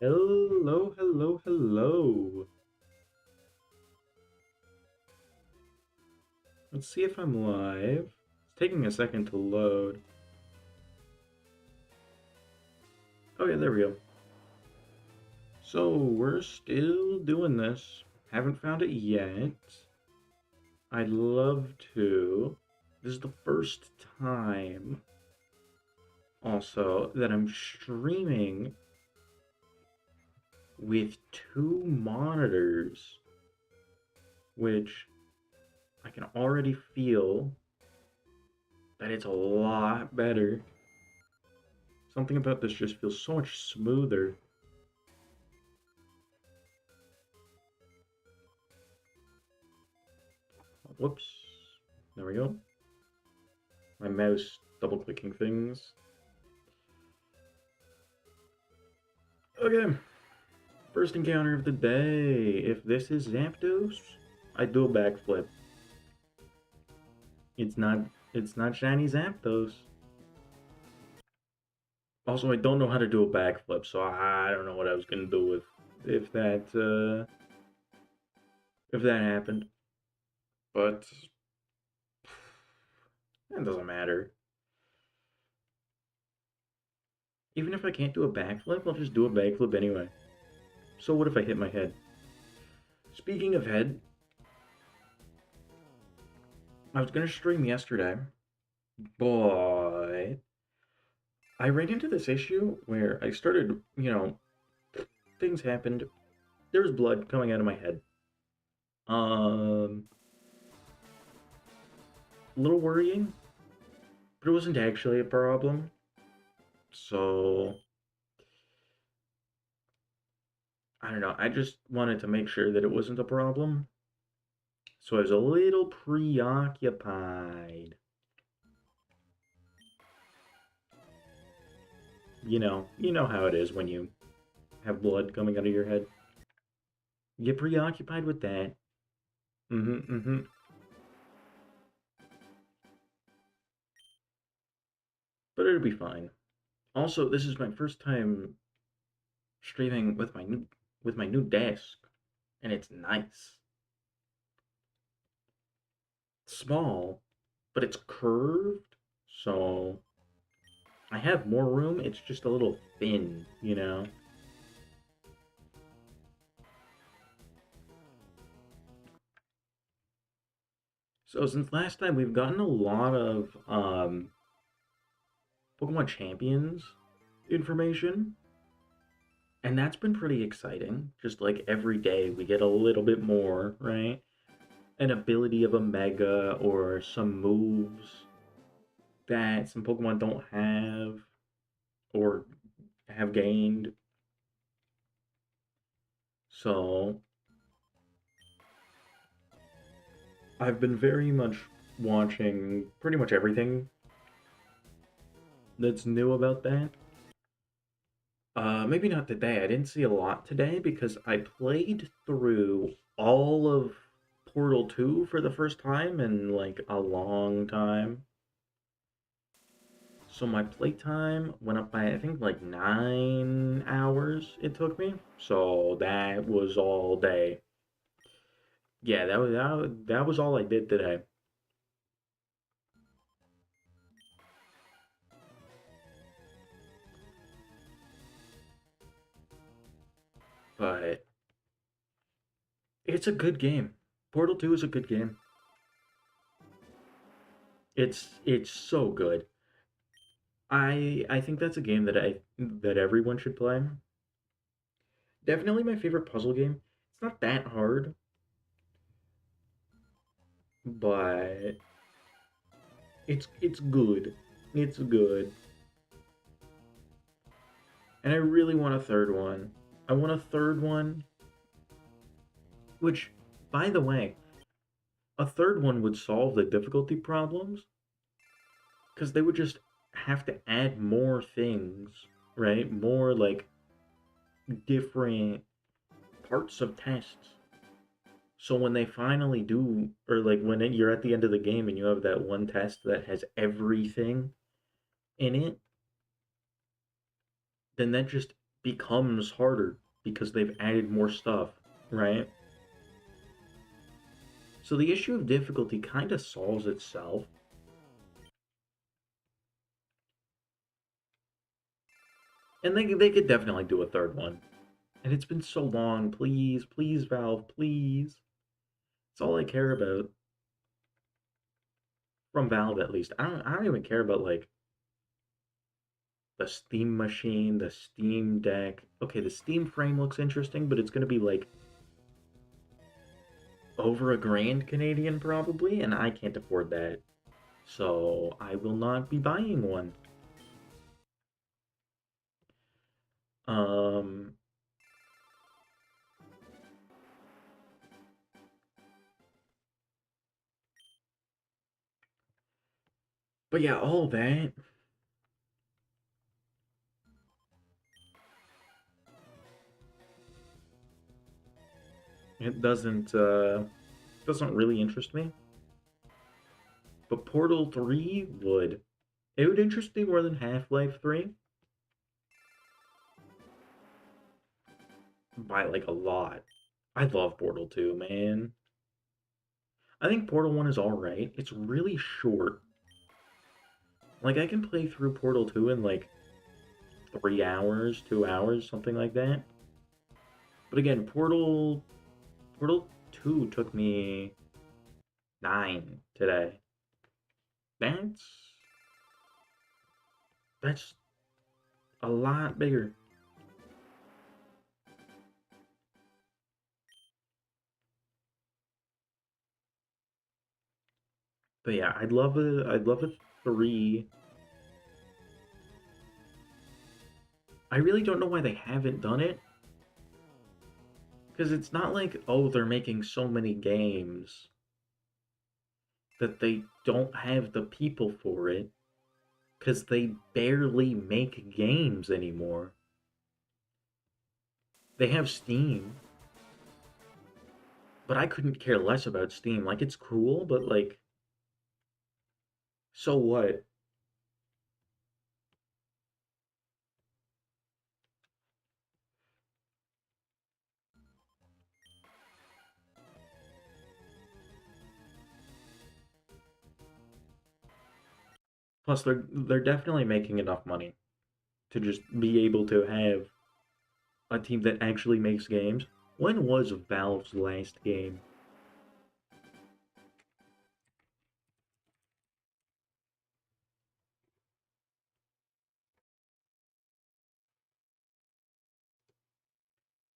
Hello, hello, hello. Let's see if I'm live. It's taking a second to load. Oh yeah, there we go. So we're still doing this. Haven't found it yet. I'd love to. This is the first time also that I'm streaming with two monitors, which I can already feel that it's a lot better. Something about this just feels so much smoother. Whoops. There we go. My mouse double clicking things. Okay. First encounter of the day. If this is Zapdos, I do a backflip. It's not shiny Zapdos. Also, I don't know how to do a backflip, so I don't know what I was gonna do with if that happened. But it doesn't matter. Even if I can't do a backflip, I'll just do a backflip anyway. So what if I hit my head? Speaking of head, I was gonna stream yesterday, but I ran into this issue where I started, things happened. There was blood coming out of my head. A little worrying, but it wasn't actually a problem. So I don't know. I just wanted to make sure that it wasn't a problem. So I was a little preoccupied. You know how it is when you have blood coming out of your head. You get preoccupied with that. Mm-hmm. But it'll be fine. Also, this is my first time streaming with my new desk, and it's nice. It's small, but it's curved, so I have more room. It's just a little thin. So since last time, we've gotten a lot of Pokemon Champions information, and that's been pretty exciting. Just like every day, we get a little bit more, right? An ability of a Mega or some moves that some Pokemon don't have or have gained. So I've been very much watching pretty much everything that's new about that. Maybe not today. I didn't see a lot today because I played through all of Portal 2 for the first time in like a long time. So my playtime went up by I think like 9 hours it took me. So that was all day. Yeah, that was all I did today. But it's a good game. Portal 2 is a good game. It's so good. I think that's a game that everyone should play. Definitely my favorite puzzle game. It's not that hard, but it's good. It's good. And I really want a third one. I want a third one, which, by the way, a third one would solve the difficulty problems because they would just have to add more things, right? More like different parts of tests. So when they finally do, or like when you're at the end of the game and you have that one test that has everything in it, then that just becomes harder because they've added more stuff, right? So the issue of difficulty kind of solves itself. And they could definitely do a third one. And it's been so long. Please, please, Valve, please. It's all I care about. From Valve at least. I don't even care about like the Steam machine, the Steam Deck. Okay, the Steam frame looks interesting, but it's gonna be like over a grand Canadian probably, and I can't afford that. So I will not be buying one. Um, but yeah, all that. It doesn't really interest me. But Portal 3 would. It would interest me more than Half-Life 3 by like a lot. I love Portal 2, man. I think Portal 1 is alright. It's really short. Like I can play through Portal 2 in like 3 hours, 2 hours, something like that. But again, Portal 2 took me 9 today. That's that's a lot bigger. But yeah, I'd love a 3. I really don't know why they haven't done it. Because it's not like, oh, they're making so many games that they don't have the people for it. Because they barely make games anymore. They have Steam, but I couldn't care less about Steam. Like, it's cool, but like, so what? Plus, they're definitely making enough money to just be able to have a team that actually makes games. When was Valve's last game?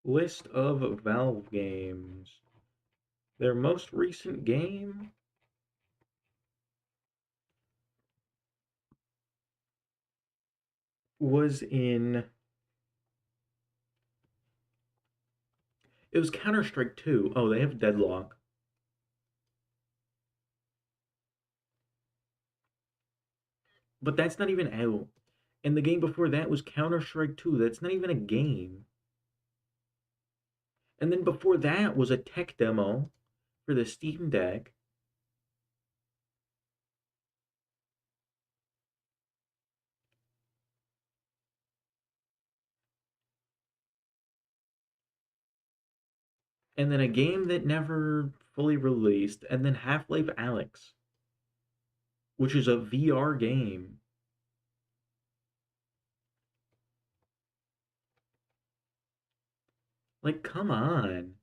List of Valve games. Their most recent game was in. It was Counter-Strike 2. Oh, they have Deadlock. But that's not even out. And the game before that was Counter-Strike 2. That's not even a game. And then before that was a tech demo for the Steam Deck. And then a game that never fully released. And then Half-Life Alyx, which is a VR game. Like, come on.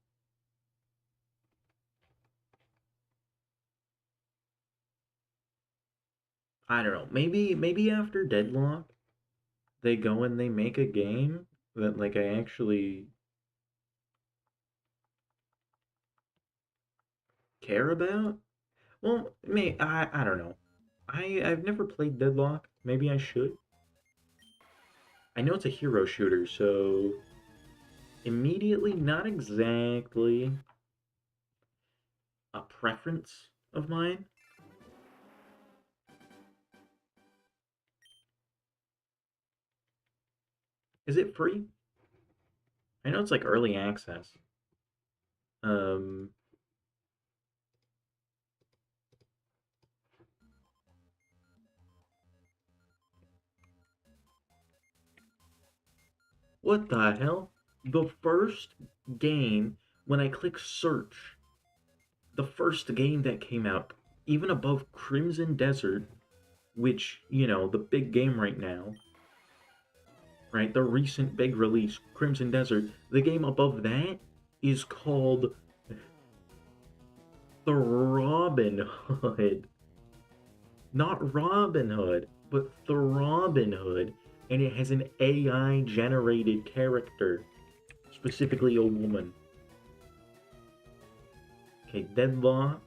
I don't know. Maybe after Deadlock, they go and they make a game that like I actually care about. Well, I don't know. I've never played Deadlock. Maybe I should. I know it's a hero shooter, so immediately not exactly a preference of mine. Is it free? I know it's like early access. Um, What the hell? The first game, when I click search, the first game that came out, even above Crimson Desert, which, the big game right now, right? The recent big release, Crimson Desert, the game above that is called The Robin Hood. Not Robin Hood, but The Robin Hood. And it has an AI generated character, specifically a woman. Okay, Deadlock.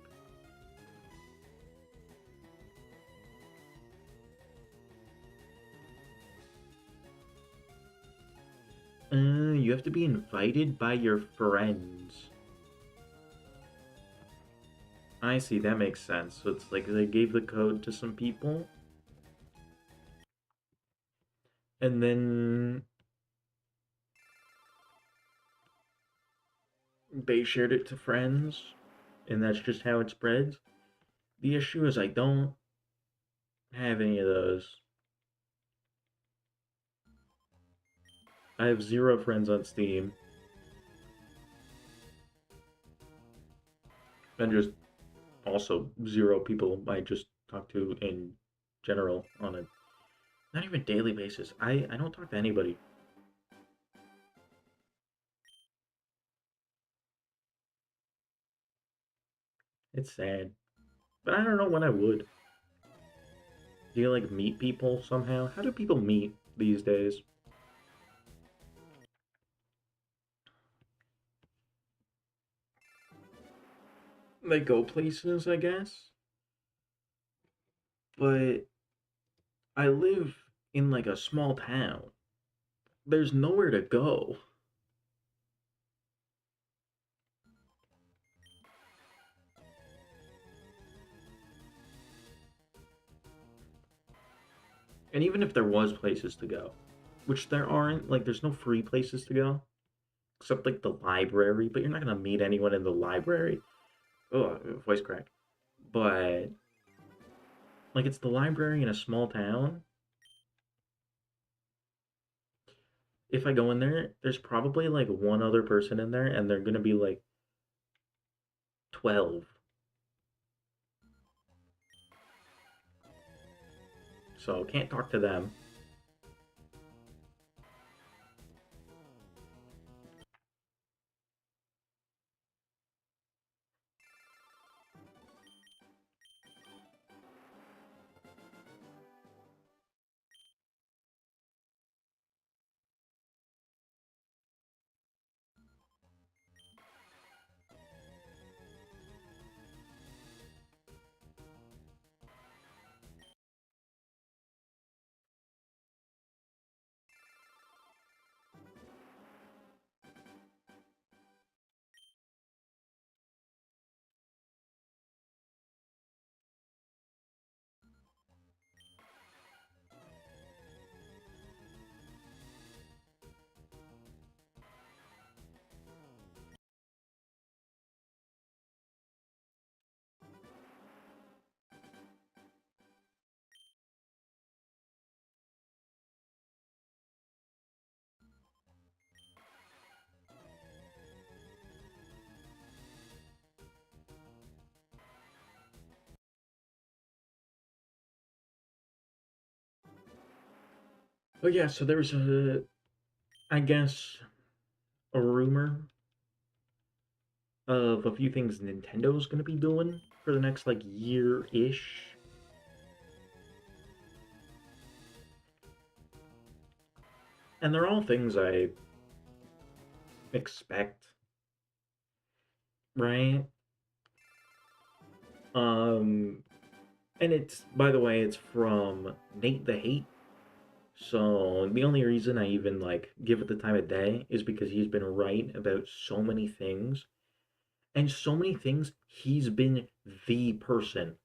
You have to be invited by your friends. I see, that makes sense. So it's like they gave the code to some people, and then they shared it to friends, and that's just how it spreads. The issue is I don't have any of those. I have 0 friends on Steam, and just also 0 people I just talk to in general on a not even daily basis. I don't talk to anybody. It's sad. But I don't know when I would. Do you like meet people somehow? How do people meet these days? They go places, I guess. But I live in like a small town. There's nowhere to go. And even if there was places to go, which there aren't, like there's no free places to go, except like the library, but you're not gonna meet anyone in the library. Oh, voice crack. But like it's the library in a small town. If I go in there, there's probably like one other person in there, and they're gonna be like 12. So can't talk to them. But yeah, so there's I guess, a rumor of a few things Nintendo's gonna be doing for the next like year ish. And they're all things I expect, right? Um, and it's, by the way, it's from Nate the Hate. So the only reason I even like give it the time of day is because he's been right about so many things. And so many things he's been the person,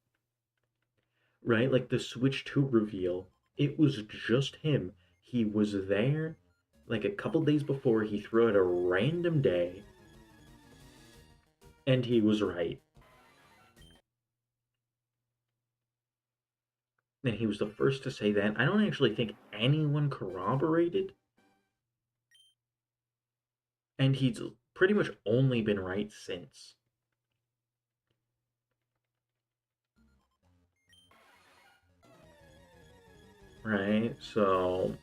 right? Like the Switch 2 reveal, it was just him. He was there like a couple days before, he threw out a random day, and he was right. And he was the first to say that. I don't actually think anyone corroborated. And he's pretty much only been right since, right? So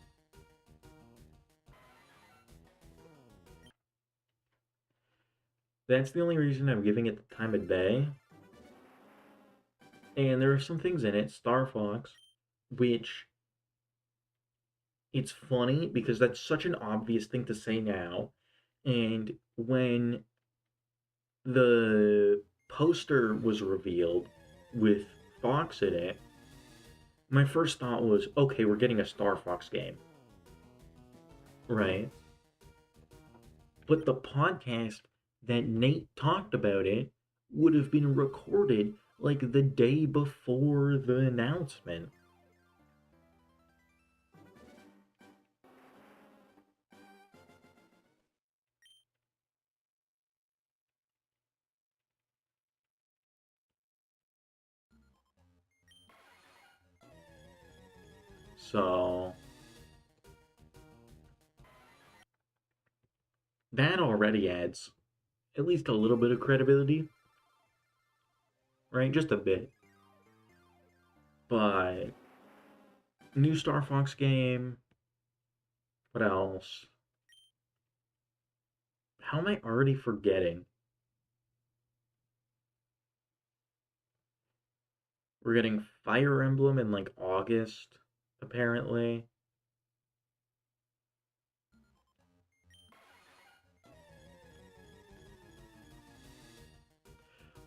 that's the only reason I'm giving it the time of day. And there are some things in it, Star Fox, which it's funny because that's such an obvious thing to say now. And when the poster was revealed with Fox in it, my first thought was, okay, we're getting a Star Fox game, right? But the podcast that Nate talked about it would have been recorded like the day before the announcement. So that already adds at least a little bit of credibility, right? Just a bit. But new Star Fox game. What else? How am I already forgetting? We're getting Fire Emblem in like August, apparently.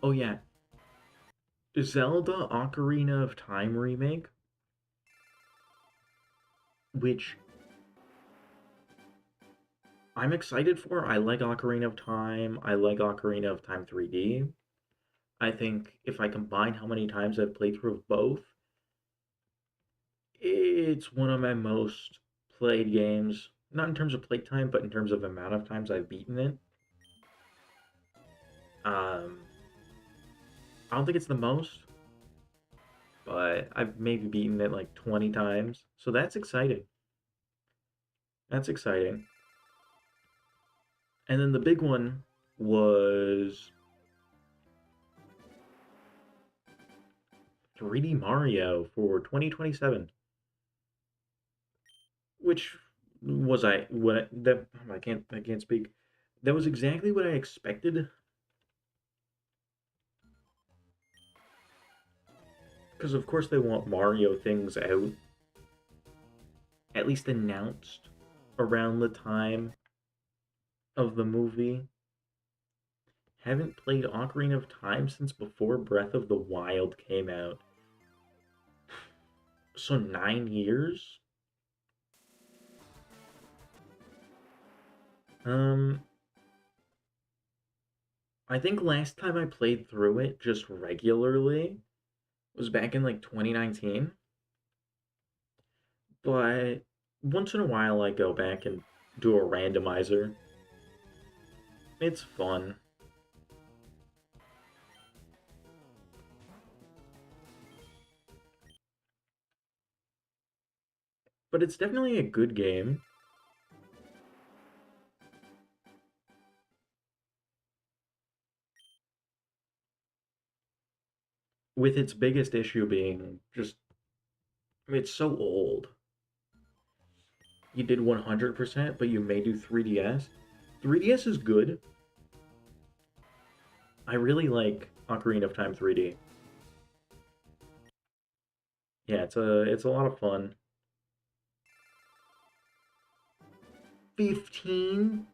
Oh yeah, Zelda Ocarina of Time remake, which I'm excited for. I like Ocarina of Time. I like Ocarina of Time 3D. I think if I combine how many times I've played through both, it's one of my most played games. Not in terms of playtime, but in terms of amount of times I've beaten it. Um, I don't think it's the most, but I've maybe beaten it like 20 times. So that's exciting. That's exciting. And then the big one was 3D Mario for 2027, which was I what that I can't speak. That was exactly what I expected because of course they want Mario things out at least announced around the time of the movie. Haven't played Ocarina of Time since before Breath of the Wild came out. So 9 years? Um, I think last time I played through it just regularly was back in like 2019. But once in a while I go back and do a randomizer. It's fun. But it's definitely a good game with its biggest issue being just it's so old. You did 100%, but you may do 3DS. 3DS is good. I really like Ocarina of Time 3D. Yeah, it's a lot of fun. 15?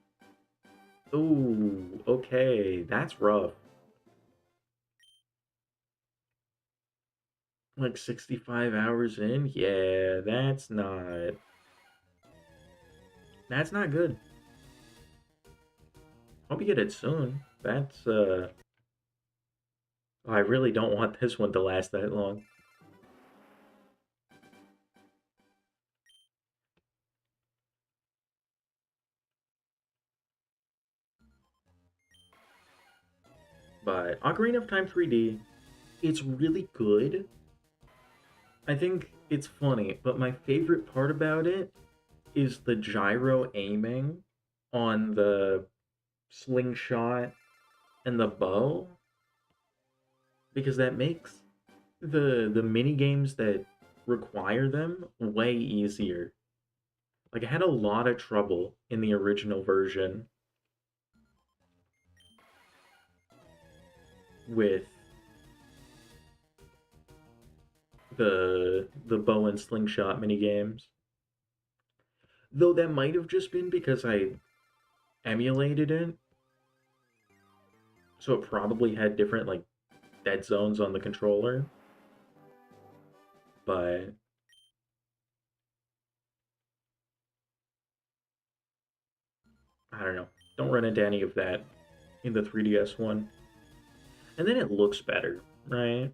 Ooh, okay, that's rough. Like 65 hours in? Yeah, that's not good. Hope you get it soon. I really don't want this one to last that long. But Ocarina of Time 3D, it's really good. I think it's funny, but my favorite part about it is the gyro aiming on the slingshot, and the bow, because that makes the mini games that require them way easier. Like I had a lot of trouble in the original version with the bow and slingshot mini games. Though that might have just been because I emulated it, so it probably had different like dead zones on the controller. But I don't know. Don't run into any of that in the 3DS one. And then it looks better, right?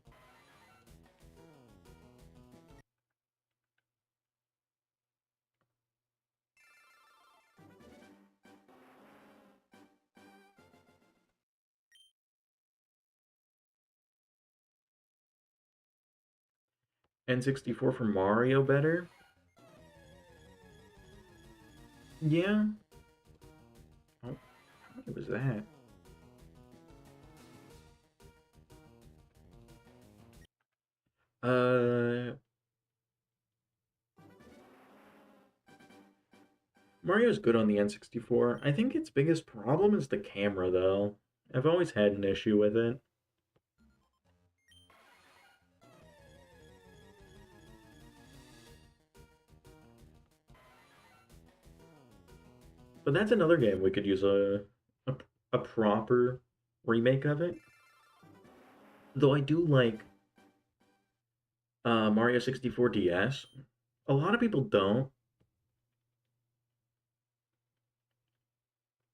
N64 for Mario better? Yeah. Oh, how many was that? Uh, Mario's good on the N64. I think its biggest problem is the camera, though. I've always had an issue with it. But that's another game we could use a, a proper remake of it. Though I do like Mario 64 DS. A lot of people don't.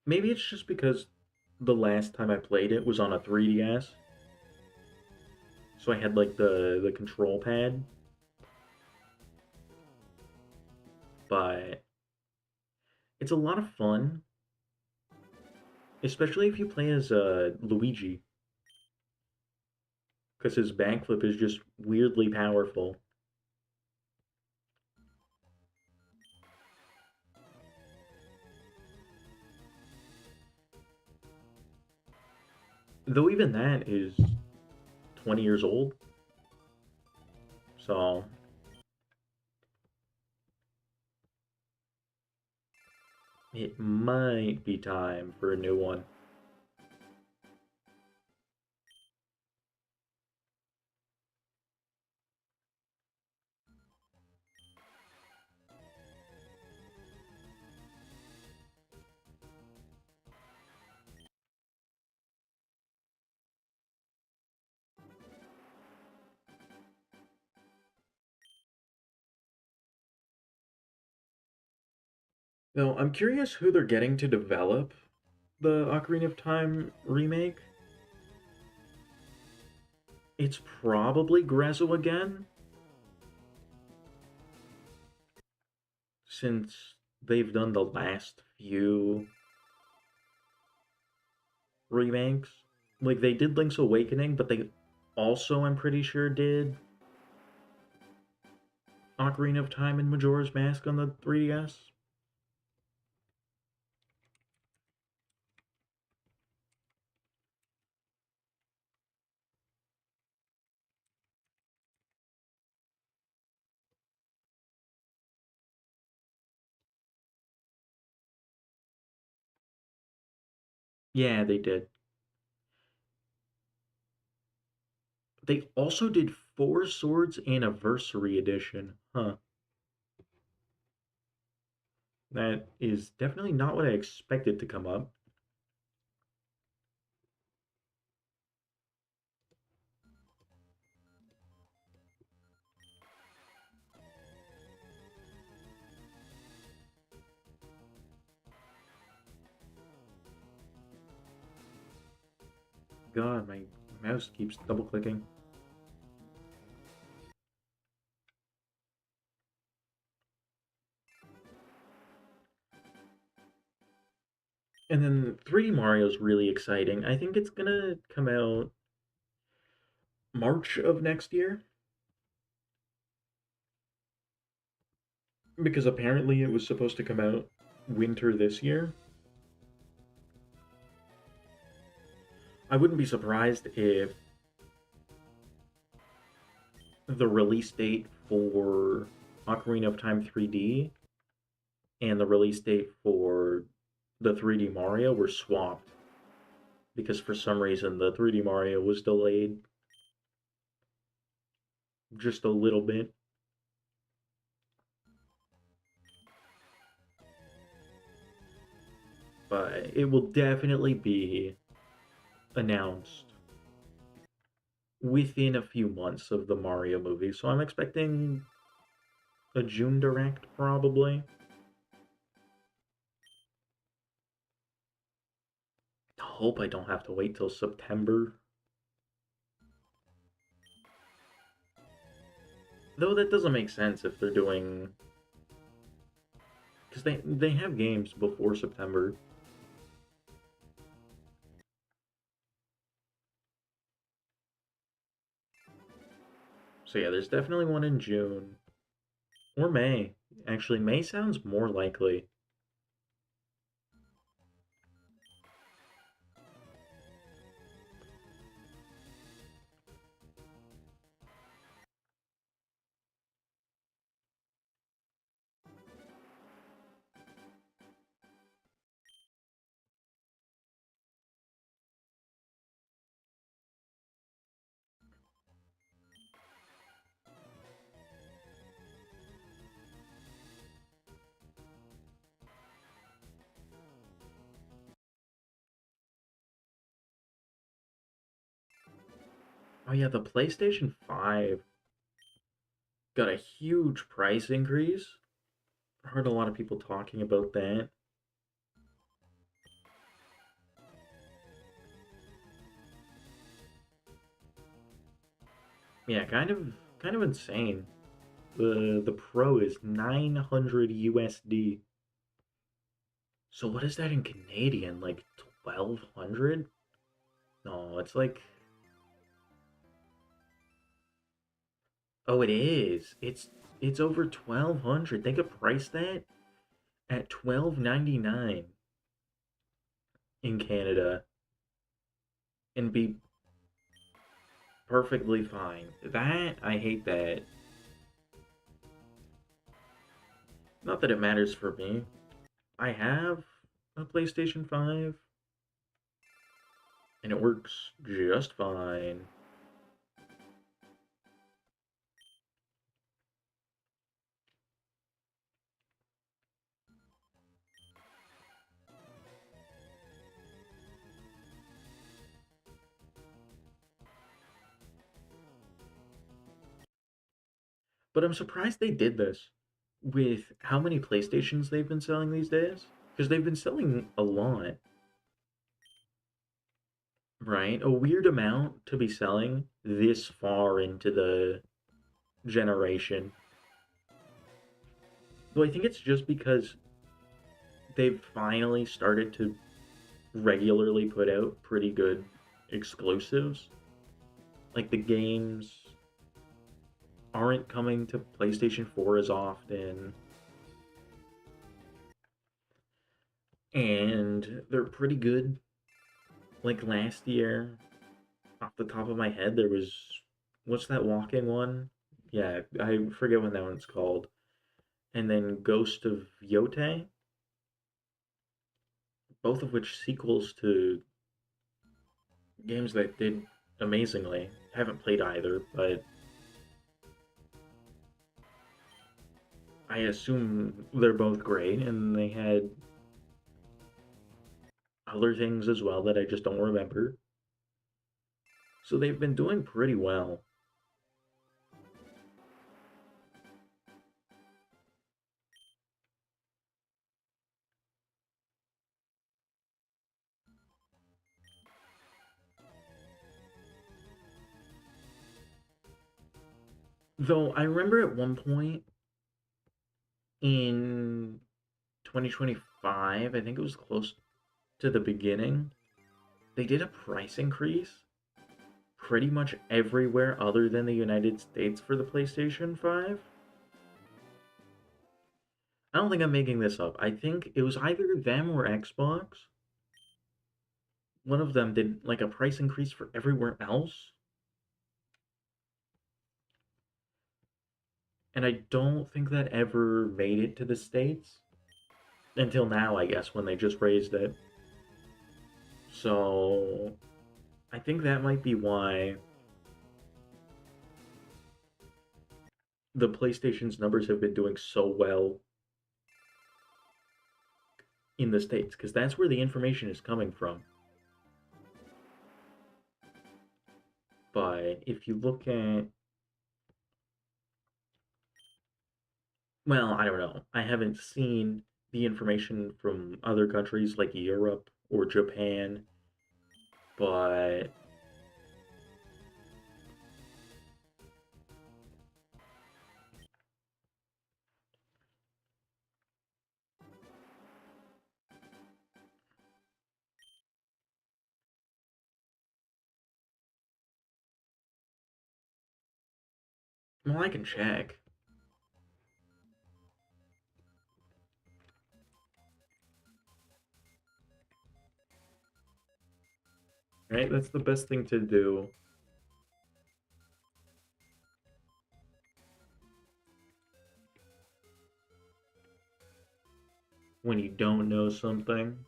Maybe it's just because the last time I played it was on a 3DS, so I had like the control pad. But it's a lot of fun, especially if you play as Luigi, because his backflip is just weirdly powerful. Though even that is 20 years old, so it might be time for a new one. Though I'm curious who they're getting to develop the Ocarina of Time remake. It's probably Grezzo again, since they've done the last few remakes. Like they did Link's Awakening, but they also, I'm pretty sure, did Ocarina of Time and Majora's Mask on the 3DS. Yeah, they did. They also did Four Swords Anniversary Edition. Huh. That is definitely not what I expected to come up. God, my mouse keeps double clicking. And then 3D Mario's really exciting. I think it's gonna come out March of next year because apparently it was supposed to come out winter this year. I wouldn't be surprised if the release date for Ocarina of Time 3D and the release date for the 3D Mario were swapped because for some reason the 3D Mario was delayed just a little bit. But it will definitely be announced within a few months of the Mario movie. So I'm expecting a June direct probably. I hope I don't have to wait till September. Though that doesn't make sense if they're doing because they have games before September. So yeah, there's definitely one in June or May. Actually, May sounds more likely. Oh yeah, the PlayStation 5 got a huge price increase. I heard a lot of people talking about that. Yeah, kind of insane. The Pro is 900 USD. So what is that in Canadian? Like 1200? No, it's like oh it is. It's over 1200. They could price that at 12.99 in Canada and be perfectly fine. That I hate that. Not that it matters for me. I have a PlayStation 5 and it works just fine. But I'm surprised they did this with how many PlayStations they've been selling these days. Because they've been selling a lot, right? A weird amount to be selling this far into the generation. Well, I think it's just because they've finally started to regularly put out pretty good exclusives. Like the games aren't coming to PlayStation 4 as often, and they're pretty good. Like last year, off the top of my head, there was what's that walking one? Yeah, I forget what that one's called. And then Ghost of Yote, both of which sequels to games that did amazingly. Haven't played either, but I assume they're both great, and they had other things as well that I just don't remember. So they've been doing pretty well. Though I remember at one point in 2025, I think it was close to the beginning, they did a price increase pretty much everywhere other than the United States for the PlayStation 5. I don't think I'm making this up. I think it was either them or Xbox. one of them did like a price increase for everywhere else, and I don't think that ever made it to the States until now, I guess, when they just raised it. So I think that might be why the PlayStation's numbers have been doing so well in the States, because that's where the information is coming from. But if you look at, well, I don't know. I haven't seen the information from other countries like Europe or Japan, but well, I can check. Right? That's the best thing to do when you don't know something.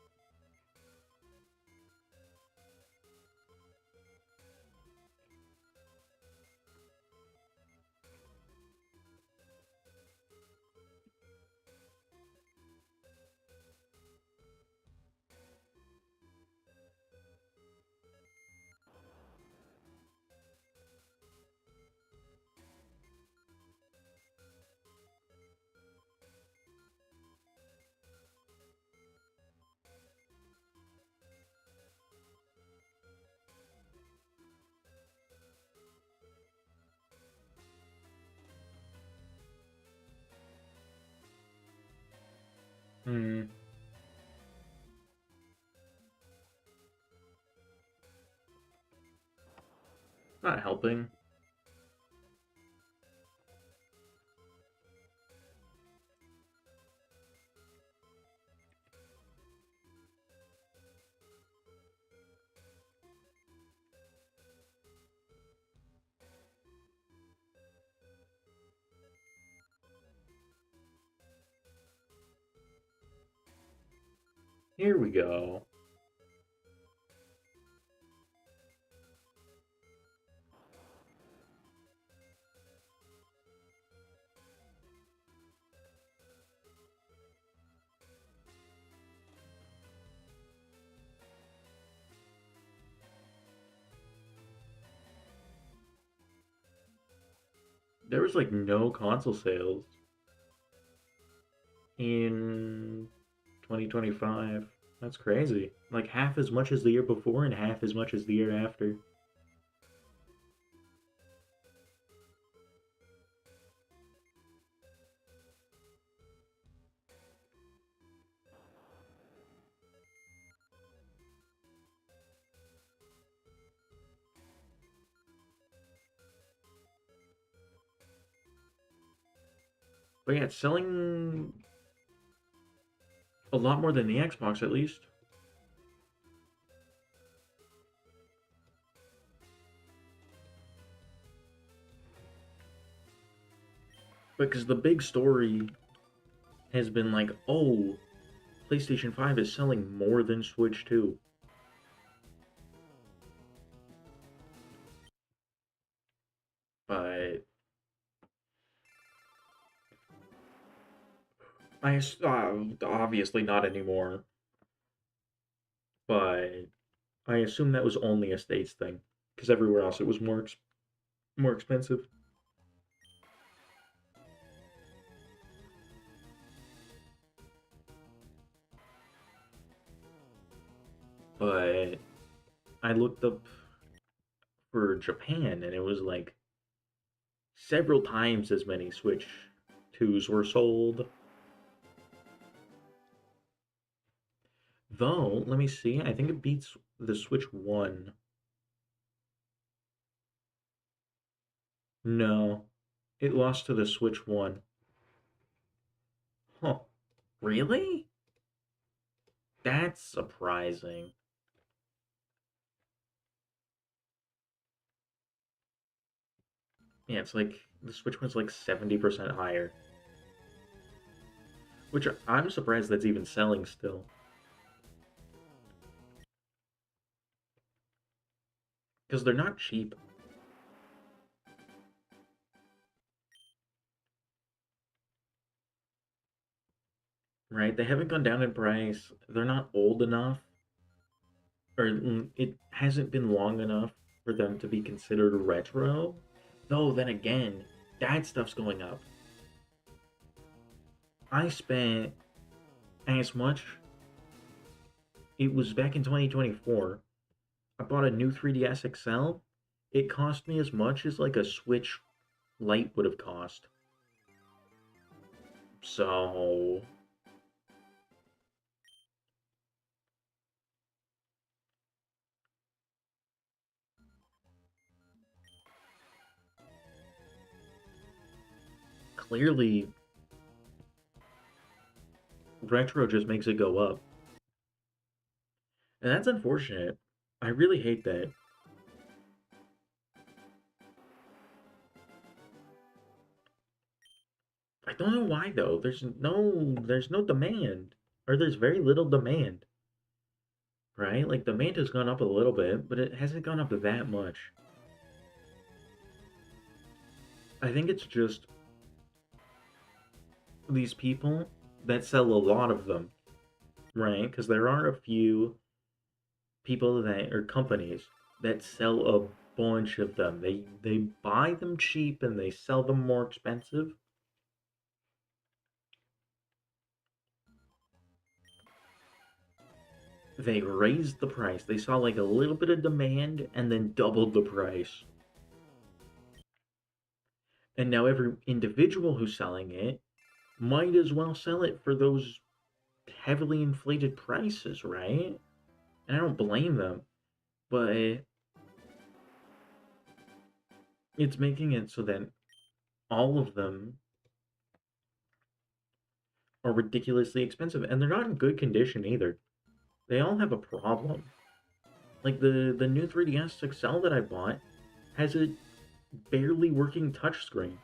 Hmm, not helping. Here we go. There was like no console sales in 2025. That's crazy. Like half as much as the year before and half as much as the year after. But yeah, it's selling a lot more than the Xbox at least. Because the big story has been like, oh, PlayStation 5 is selling more than Switch 2. But obviously not anymore. But I assume that was only a States thing. Because everywhere else it was more expensive. But I looked up for Japan and it was like several times as many Switch 2s were sold. Though, let me see, I think it beats the Switch 1. No, it lost to the Switch 1. Huh. Really? That's surprising. Yeah, it's like the Switch one's like 70% higher, which I'm surprised that's even selling still, because they're not cheap, right? They haven't gone down in price. They're not old enough, or it hasn't been long enough for them to be considered retro. Though then again, that stuff's going up. I spent as much. It was back in 2024. I bought a new 3DS XL. It cost me as much as like a Switch Lite would have cost. So clearly, retro just makes it go up. And that's unfortunate. I really hate that. I don't know why though. There's no demand. Or there's very little demand, right? Like demand has gone up a little bit, but it hasn't gone up that much. I think it's just these people that sell a lot of them, right? Because there are a few people that or companies that sell a bunch of them. They buy them cheap and they sell them more expensive. They raised the price. They saw like a little bit of demand and then doubled the price. And now every individual who's selling it might as well sell it for those heavily inflated prices, right? And I don't blame them, but it's making it so that all of them are ridiculously expensive and they're not in good condition either. They all have a problem. Like the new 3DS XL that I bought has a barely working touchscreen.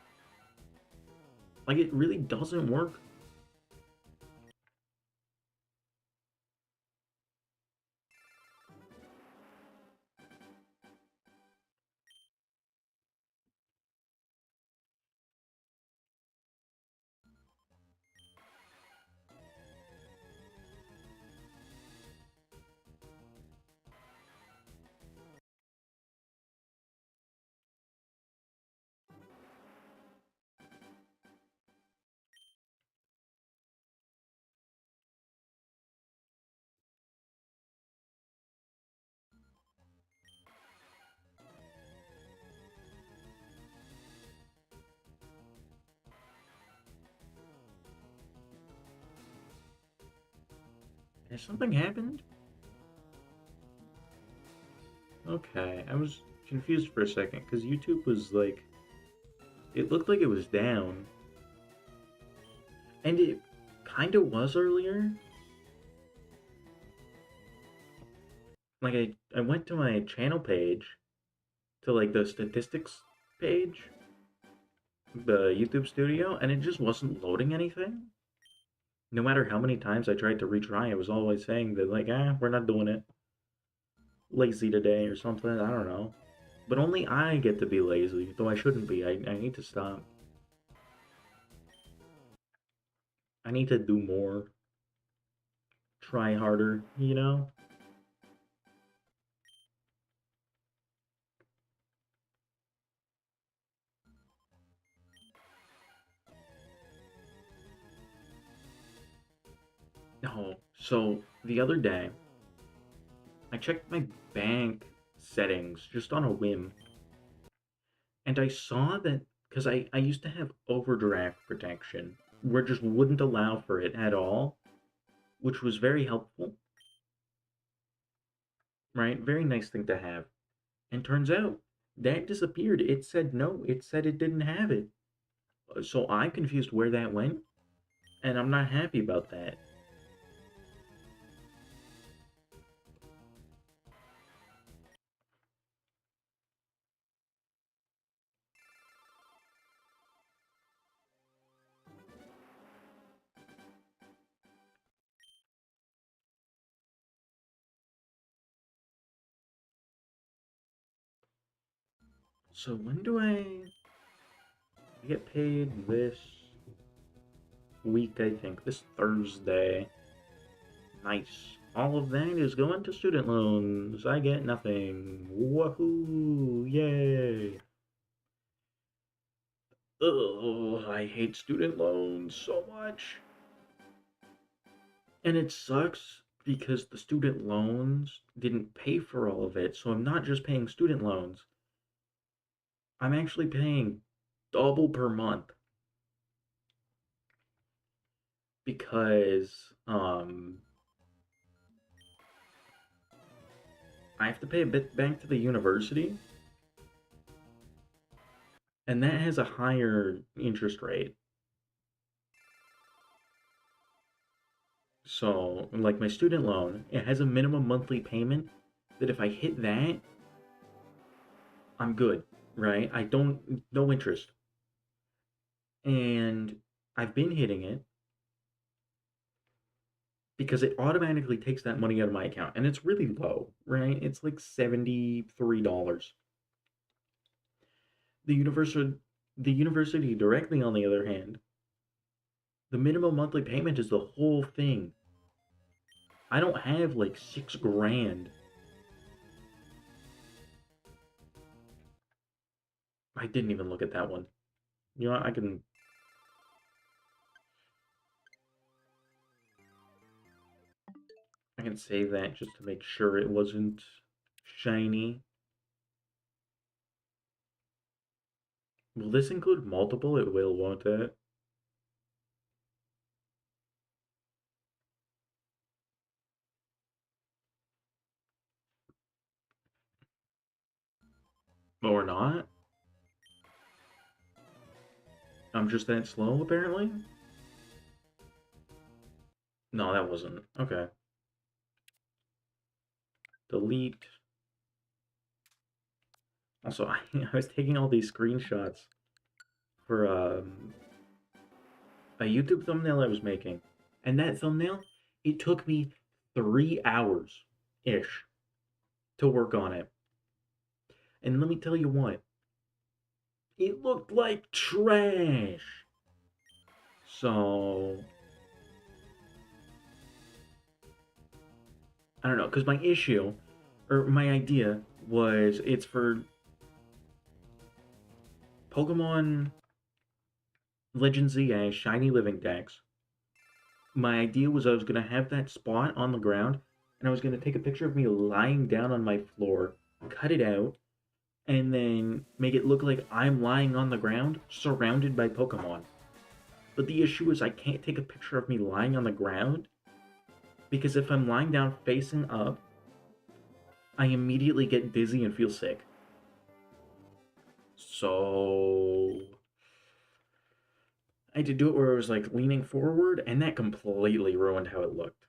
Like it really doesn't work. Has something happened? Okay, I was confused for a second because YouTube was like, it looked like it was down, and it kind of was earlier. Like I went to my channel page, to like the statistics page, the YouTube studio, and it just wasn't loading anything. No matter how many times I tried to retry, it was always saying that like, we're not doing it. Lazy today or something. I don't know. But only I get to be lazy, though I shouldn't be. I need to stop. I need to do more. Try harder, you know? No. So the other day, I checked my bank settings just on a whim, and I saw that because I used to have overdraft protection, where it just wouldn't allow for it at all, which was very helpful, right? Very nice thing to have. And turns out that disappeared. It said no, it said it didn't have it. So I'm confused where that went, and I'm not happy about that. So when do I get paid this week? I think this Thursday. Nice. All of that is going to student loans. I get nothing. Woohoo! Yay! Ugh, I hate student loans so much. And it sucks because the student loans didn't pay for all of it. So I'm not just paying student loans. I'm actually paying double per month because I have to pay a bit back to the university, and that has a higher interest rate. So, like my student loan, it has a minimum monthly payment that if I hit that, I'm good, right? I don't, no interest. And I've been hitting it because it automatically takes that money out of my account, and it's really low, right? It's like $73. The university, the university directly, on the other hand, the minimum monthly payment is the whole thing. I don't have like 6 grand. I didn't even look at that one. You know what? I can save that just to make sure it wasn't shiny. Will this include multiple? It will, won't it? Or not? I'm just that slow, apparently? No, that wasn't. Okay. Delete. Also, I was taking all these screenshots for a YouTube thumbnail I was making. And that thumbnail, it took me 3 hours ish to work on it. And let me tell you what, it looked like trash. So, I don't know, because my issue, or my idea, was it's for Pokemon Legends ZA Shiny Living Dex. My idea was I was going to have that spot on the ground, and I was going to take a picture of me lying down on my floor, cut it out, and then make it look like I'm lying on the ground surrounded by Pokemon. But the issue is I can't take a picture of me lying on the ground because if I'm lying down facing up, I immediately get dizzy and feel sick. So I had to do it where I was like leaning forward, and that completely ruined how it looked.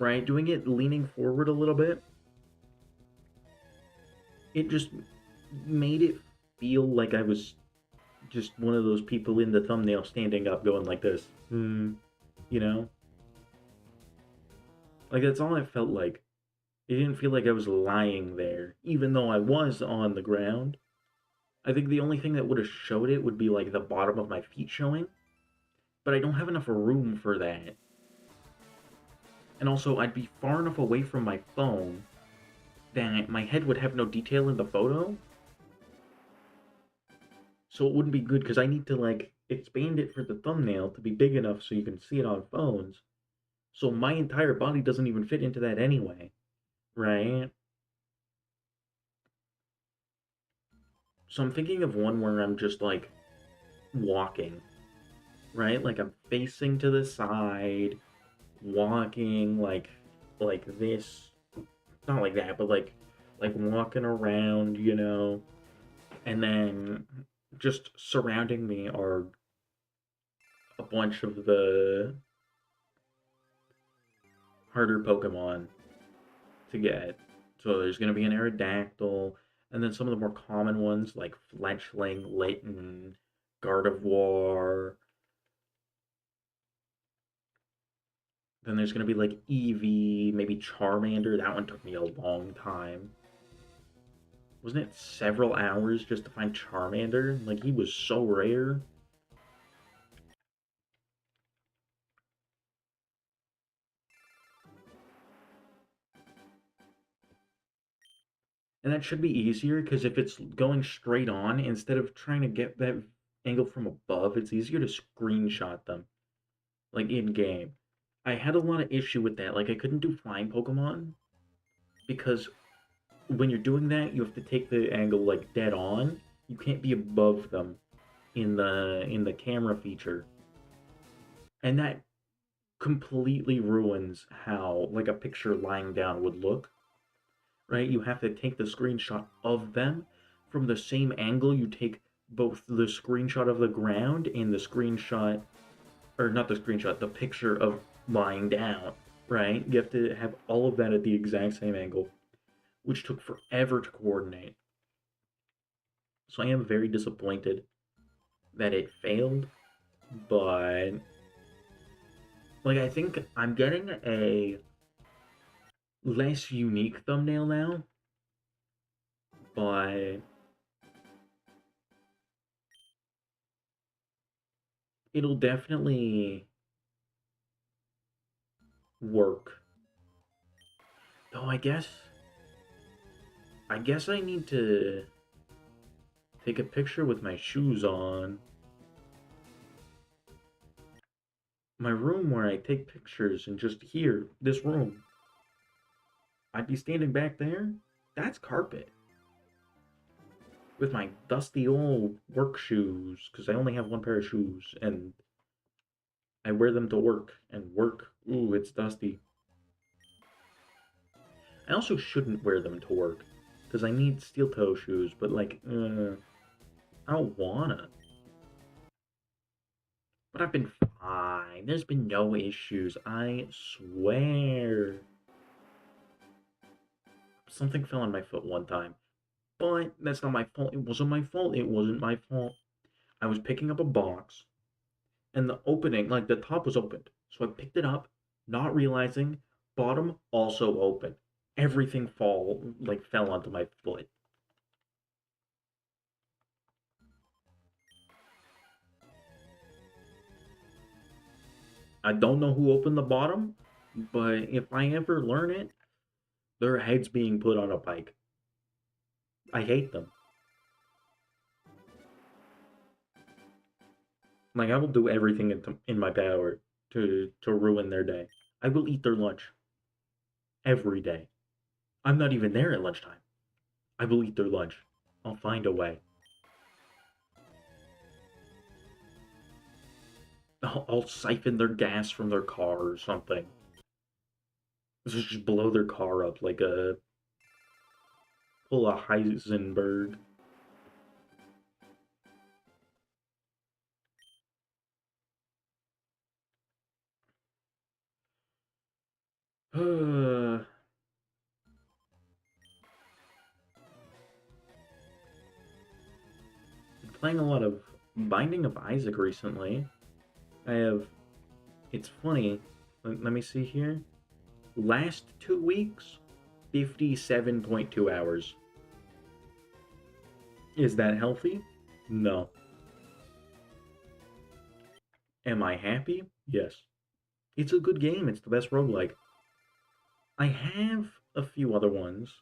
Right? Doing it leaning forward a little bit, it just made it feel like I was just one of those people in the thumbnail standing up going like this. You know? Like that's all it felt like. It didn't feel like I was lying there, even though I was on the ground. I think the only thing that would have showed it would be like the bottom of my feet showing, but I don't have enough room for that. And also, I'd be far enough away from my phone that my head would have no detail in the photo, so it wouldn't be good because I need to like expand it for the thumbnail to be big enough so you can see it on phones. So my entire body doesn't even fit into that anyway, right? So I'm thinking of one where I'm just like walking, right? Like I'm facing to the side, walking like this, not like that, but like walking around, and then just surrounding me are a bunch of the harder Pokemon to get. So there's going to be an Aerodactyl, and then some of the more common ones like Fletchling, Litten, Gardevoir. Then there's going to be like Eevee, maybe Charmander. That one took me a long time. Wasn't it several hours just to find Charmander? Like, he was so rare. And that should be easier, because if it's going straight on, instead of trying to get that angle from above, it's easier to screenshot them, like, in-game. I had a lot of issue with that. Like, I couldn't do flying Pokemon, because when you're doing that, you have to take the angle, like, dead on. You can't be above them in the camera feature. And that completely ruins how, like, a picture lying down would look, right? You have to take the screenshot of them from the same angle you take both the screenshot of the ground and the screenshot, or not the screenshot, the picture of lying down, right? You have to have all of that at the exact same angle, which took forever to coordinate. So I am very disappointed that it failed, but like I think I'm getting a less unique thumbnail now, but it'll definitely work. Though I guess I need to take a picture with my shoes on. My room where I take pictures and just here, this room. I'd be standing back there. That's carpet. With my dusty old work shoes, because I only have one pair of shoes, and I wear them to work, and work, ooh, it's dusty. I also shouldn't wear them to work, because I need steel toe shoes, but like, I don't wanna. But I've been fine. There's been no issues. I swear. Something fell on my foot one time. But that's not my fault. It wasn't my fault. It wasn't my fault. I was picking up a box, and the opening, like the top was opened. So I picked it up, not realizing bottom also open. Everything fell onto my foot. I don't know who opened the bottom, but if I ever learn it, their heads being put on a pike. I hate them. Like I will do everything in my power to ruin their day. I will eat their lunch every day. I'm not even there at lunchtime. I will eat their lunch. I'll find a way. I'll siphon their gas from their car or something. Just blow their car up like a pull a Heisenberg. Been playing a lot of Binding of Isaac recently. I have. It's funny. Let me see here. Last 2 weeks, 57.2 hours. Is that healthy? No. Am I happy? Yes. It's a good game. It's the best roguelike. I have a few other ones.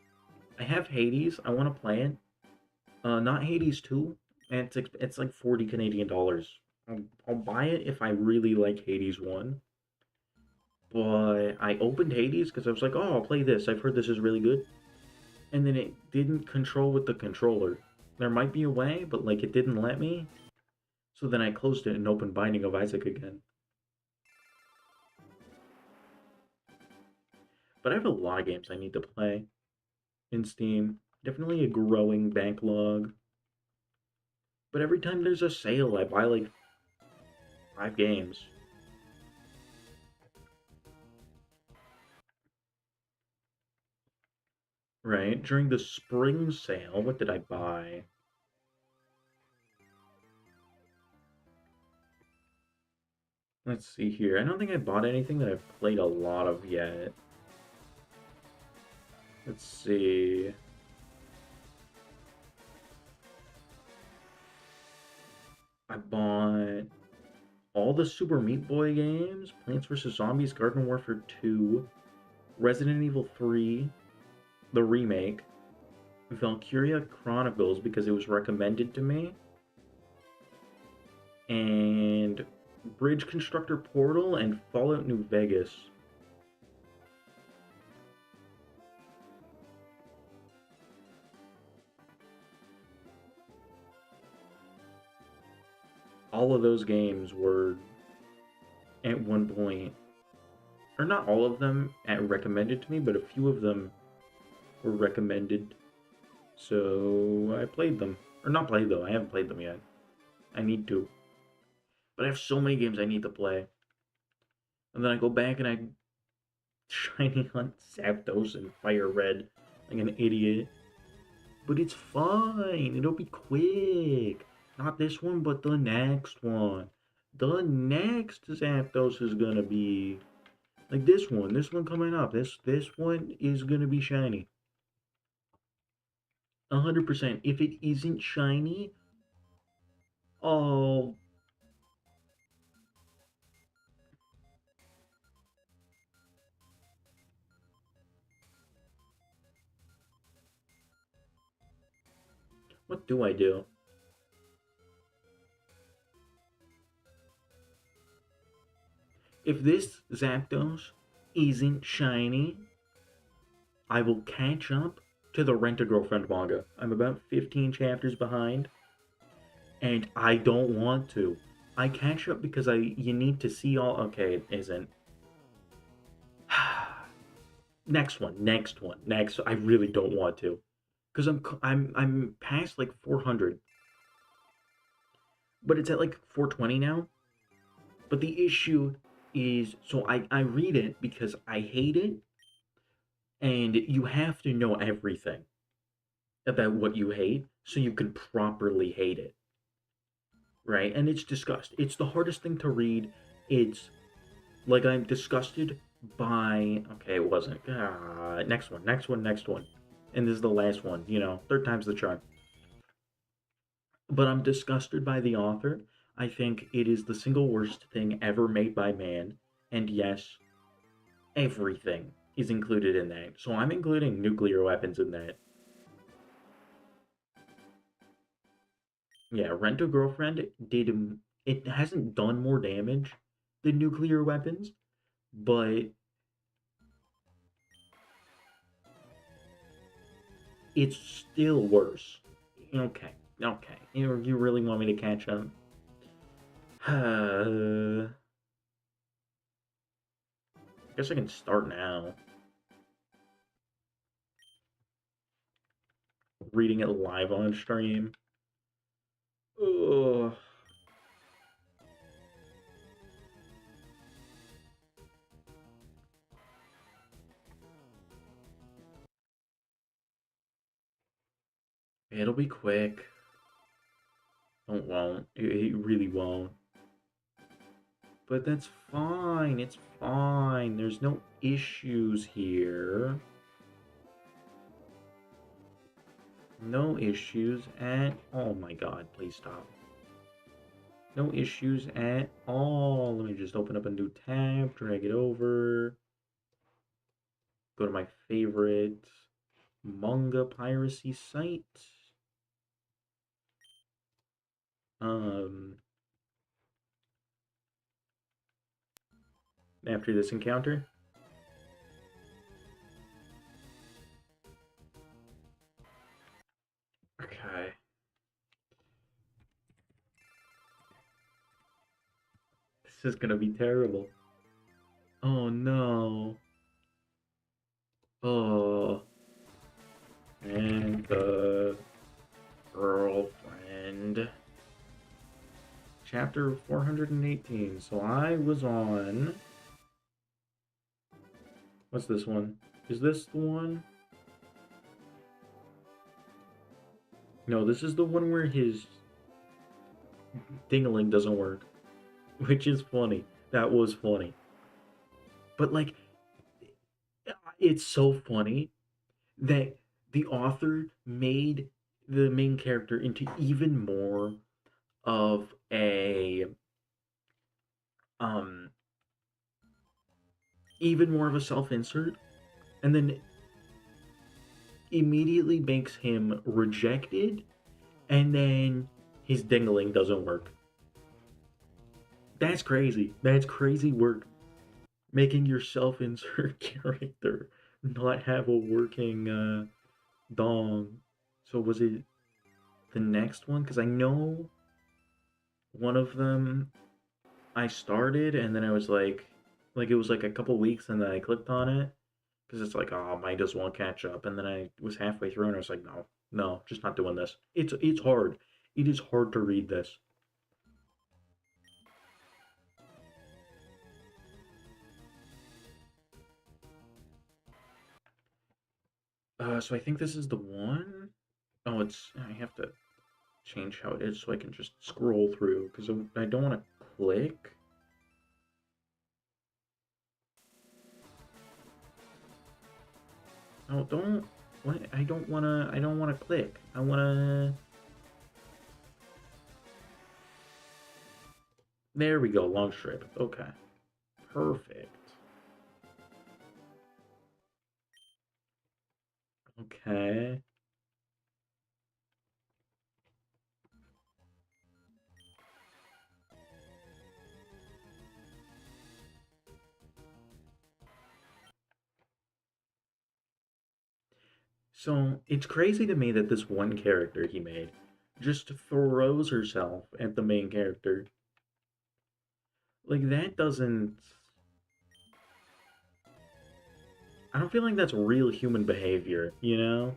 I have Hades. I want to play it. Not Hades 2. And it's like 40 Canadian dollars. I'll buy it if I really like Hades 1. But I opened Hades because I was like, oh, I'll play this. I've heard this is really good. And then it didn't control with the controller. There might be a way, but like it didn't let me. So then I closed it and opened Binding of Isaac again. But I have a lot of games I need to play in Steam. Definitely a growing backlog. But every time there's a sale, I buy like 5 games. Right? During the spring sale, what did I buy? Let's see here. I don't think I bought anything that I've played a lot of yet. Let's see. I bought all the Super Meat Boy games, Plants vs. Zombies, Garden Warfare 2, Resident Evil 3, the remake, Valkyria Chronicles because it was recommended to me, and Bridge Constructor Portal and Fallout New Vegas. All of those games were at one point, or not all of them recommended to me, but a few of them were recommended. So I played them. Or not played them, I haven't played them yet. I need to. But I have so many games I need to play. And then I go back and I shiny hunt Zapdos and Fire Red like an idiot. But it's fine. It'll be quick. Not this one, but the next one. The next Zapdos is gonna be like this one. This one coming up. This one is gonna be shiny. 100%. If it isn't shiny, oh, what do I do? If this Zapdos isn't shiny, I will catch up to the Rent a Girlfriend manga. I'm about 15 chapters behind, and I don't want to. I catch up because you need to see all. Okay, it isn't. Next one, next one, next. I really don't want to, because I'm past like 400, but it's at like 420 now. But the issue is, so I read it because I hate it, and you have to know everything about what you hate so you can properly hate it, right? And it's disgust. It's the hardest thing to read. It's like I'm disgusted by. Okay, it wasn't. Next one, next one, next one. And this is the last one, third time's the charm. But I'm disgusted by the author. I think it is the single worst thing ever made by man. And yes, everything is included in that. So I'm including nuclear weapons in that. Yeah, Rent a Girlfriend did. It hasn't done more damage than nuclear weapons, but it's still worse. Okay, okay. You really want me to catch up? I guess I can start now. Reading it live on stream. Ugh. It'll be quick. It won't. It really won't. But that's fine. It's fine. There's no issues here. No issues at. Oh my god, please stop. No issues at all. Let me just open up a new tab, drag it over, go to my favorite manga piracy site. Um, After this encounter. Okay. This is gonna be terrible. Oh no. Oh. And the girlfriend. Chapter 418. So I was on. What's this one? Is this the one? No, this is the one where his dingling doesn't work, which is funny. That was funny. But like, it's so funny that the author made the main character into even more of a um even more of a self-insert, and then immediately makes him rejected, and then his dingling doesn't work. That's crazy. That's crazy work. Making your self-insert character not have a working dong. So was it the next one? Because I know one of them I started and then I was like it was like a couple weeks and then I clicked on it because it's like, oh, might as well catch up. And then I was halfway through and I was like, no, no, just not doing this. It's hard. It is hard to read this. So I think this is the one. Oh, it's I have to change how it is so I can just scroll through because I don't want to click. Oh, don't. What? I don't wanna. I don't wanna click. I wanna. There we go. Long strip. Okay. Perfect. Okay. So it's crazy to me that this one character he made just throws herself at the main character. Like that doesn't. I don't feel like that's real human behavior, you know?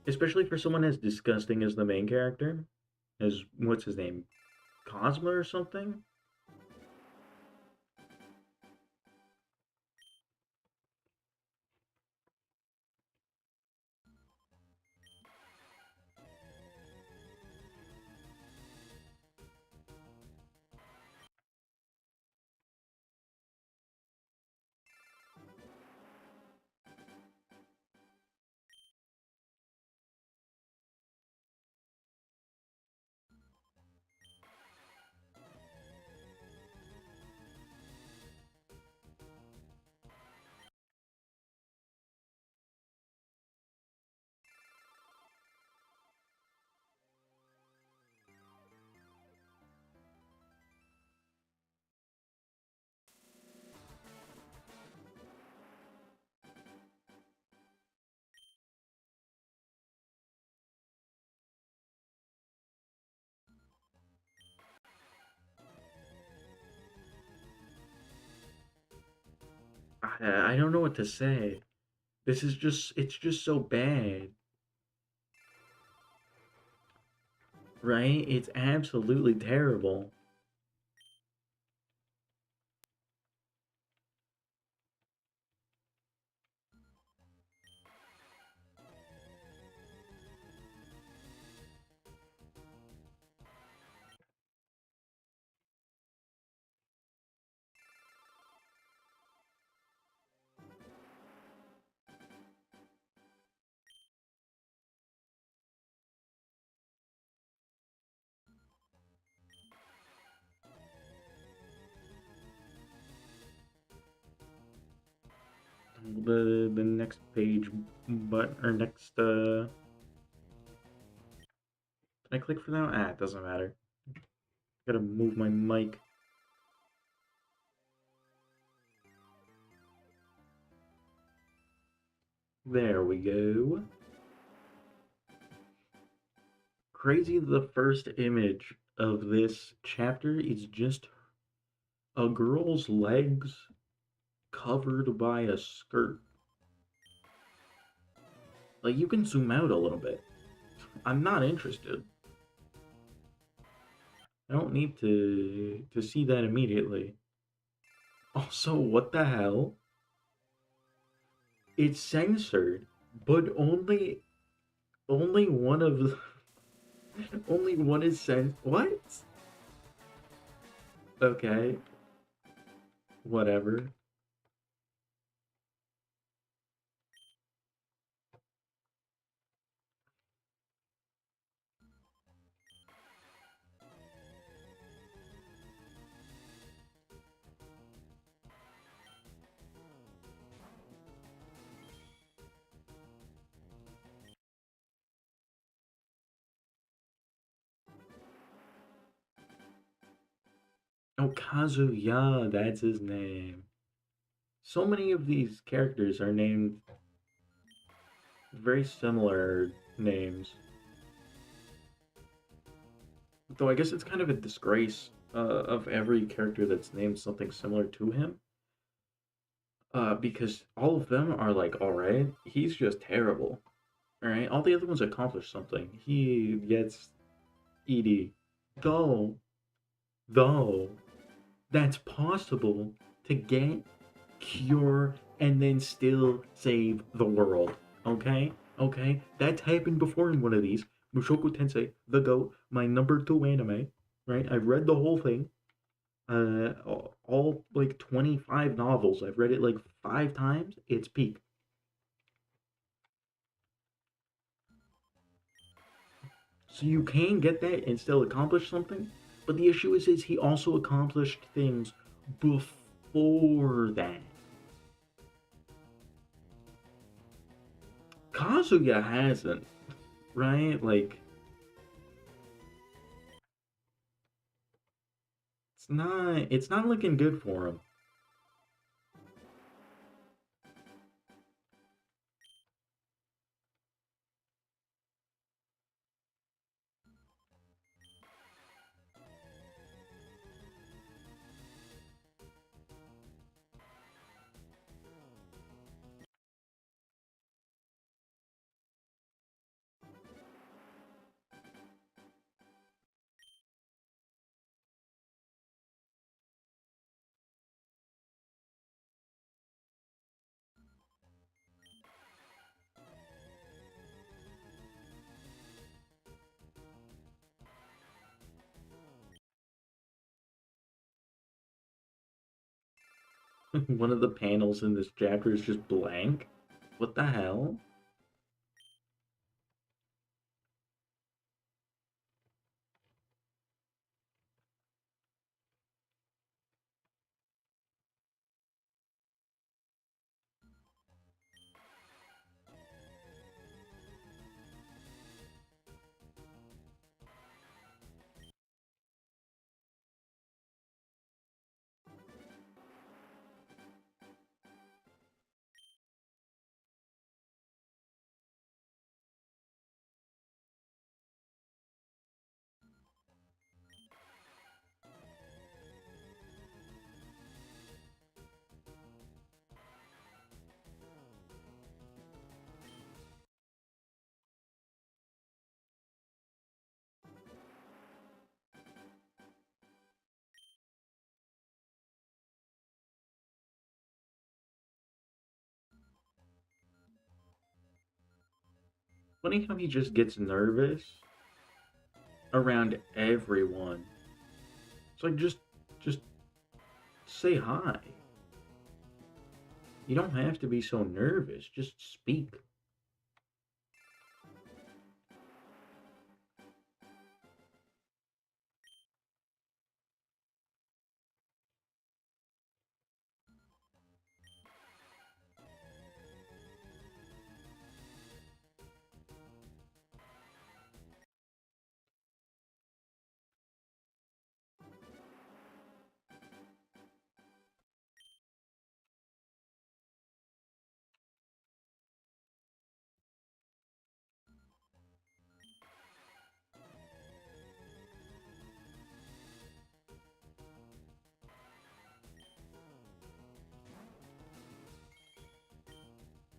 Especially for someone as disgusting as the main character. As what's his name? Cosmo or something? I don't know what to say. This is just, it's just so bad, right? It's absolutely terrible. The next page, but or next can I click for that? Ah, it doesn't matter. Gotta move my mic. There we go. Crazy, the first image of this chapter is just a girl's legs covered by a skirt. Like you can zoom out a little bit. I'm not interested. I don't need to see that immediately. Also, what the hell? It's censored, but only one of the, only one is censored. What? Okay, whatever. Oh, Kazuya, that's his name. So many of these characters are named very similar names. Though I guess it's kind of a disgrace of every character that's named something similar to him. Because all of them are like, all right, he's just terrible. All right, all the other ones accomplish something. He gets ED. Though, though, that's possible to get, cure, and then still save the world. Okay? Okay? That's happened before in one of these. Mushoku Tensei, The GOAT, my number two anime. Right? I've read the whole thing. All like 25 novels. I've read it like 5 times. It's peak. So you can get that and still accomplish something. But the issue is he also accomplished things before that. Kazuya hasn't, right? Like it's not looking good for him. One of the panels in this chapter is just blank. What the hell? Funny how he just gets nervous around everyone. It's like just say hi. You don't have to be so nervous. Just speak.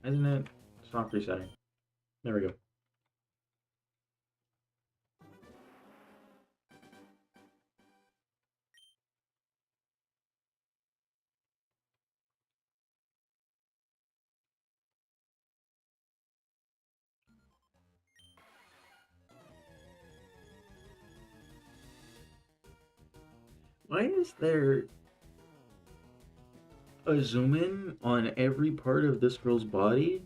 Isn't it? Stop resetting. There we go. Why is there a zoom in on every part of this girl's body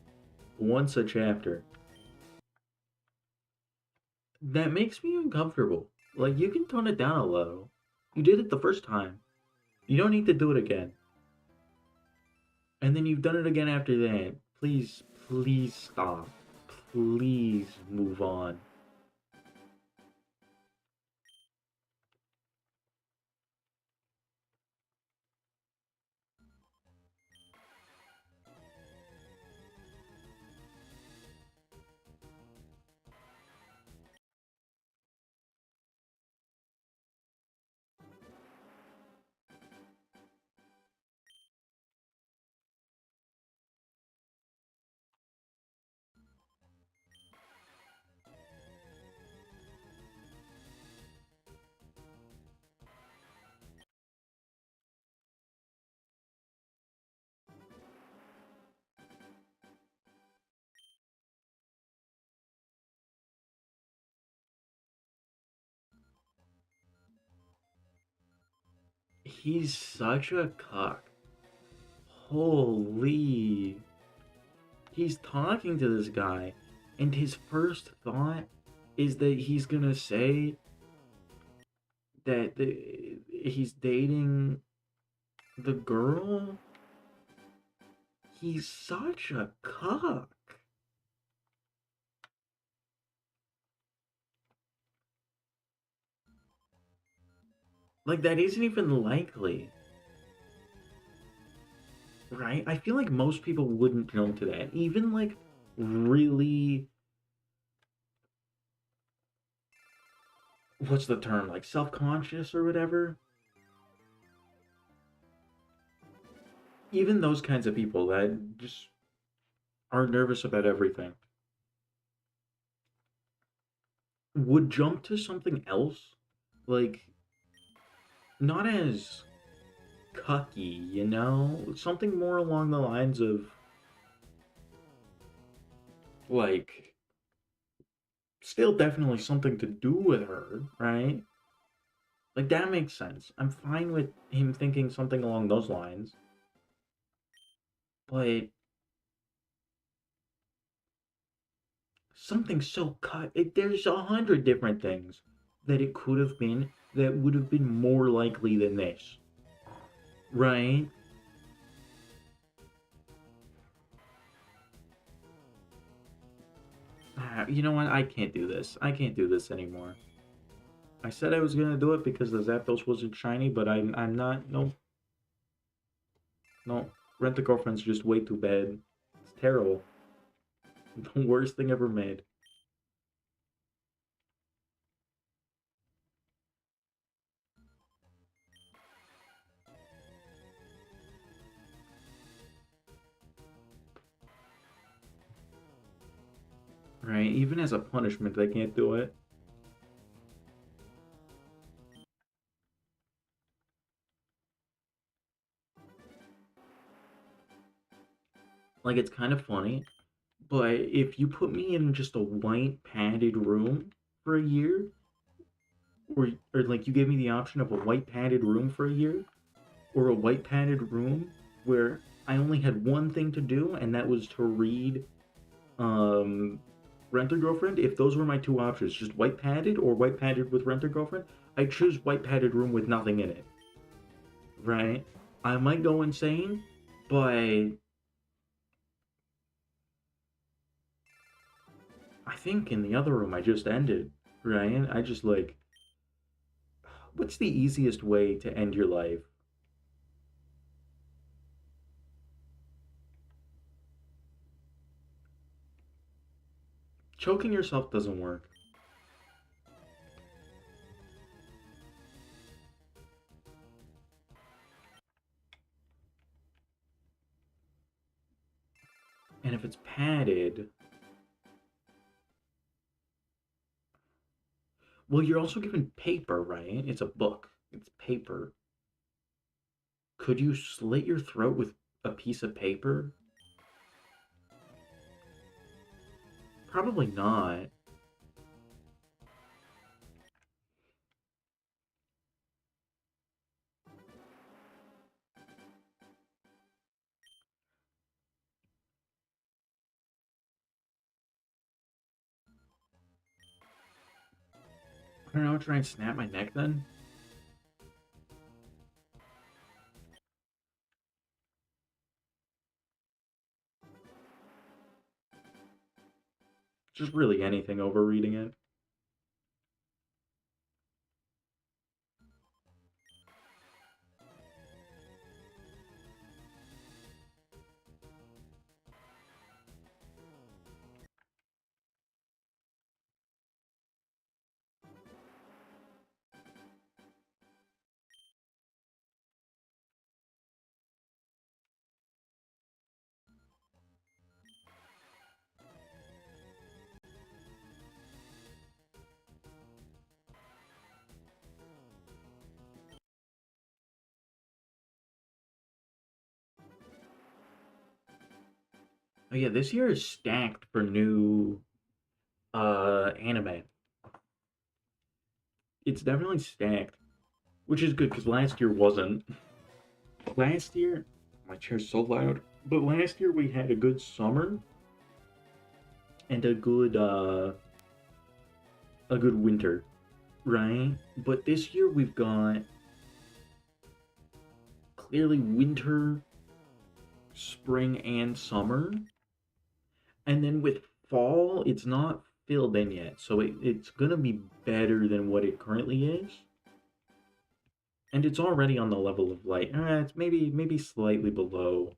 once a chapter? That makes me uncomfortable. Like, you can tone it down a little. You did it the first time. You don't need to do it again. And then you've done it again after that. Please, please stop. Please move on. He's such a cuck. Holy. He's talking to this guy, and his first thought is that he's gonna say that he's dating the girl. He's such a cuck. Like, that isn't even likely, right? I feel like most people wouldn't jump to that. Even, like, really, what's the term? Like, self conscious or whatever? Even those kinds of people that just are nervous about everything would jump to something else. Like, not as cucky, you know? Something more along the lines of, like, still definitely something to do with her, right? Like, that makes sense. I'm fine with him thinking something along those lines, but something so there's 100 different things that it could have been that would have been more likely than this, right? You know what? I can't do this. I can't do this anymore. I said I was gonna do it because the Zapdos wasn't shiny, but I'm not. No, no. Rent a Girlfriend's just way too bad. It's terrible. The worst thing ever made. Right? Even as a punishment, they can't do it. Like, it's kind of funny, but if you put me in just a white padded room for a year, or like you gave me the option of a white padded room for a year, or a white padded room where I only had one thing to do, and that was to read um, Rent a Girlfriend. If those were my two options, just white padded or white padded with Rent a Girlfriend, I choose white padded room with nothing in it. Right? I might go insane, but I think in the other room I just ended. Right? I just like, what's the easiest way to end your life? Choking yourself doesn't work. And if it's padded, well, you're also given paper, right? It's a book. It's paper. Could you slit your throat with a piece of paper? Probably not. I don't know, try and snap my neck then? Just really anything over reading it. Oh yeah, this year is stacked for new anime. It's definitely stacked. which is good because last year wasn't. Last year, my chair's so loud. But last year we had a good summer and a good winter, right? But this year we've got clearly winter, spring, and summer. And then with fall, it's not filled in yet. So it's going to be better than what it currently is. And it's already on the level of like, it's maybe slightly below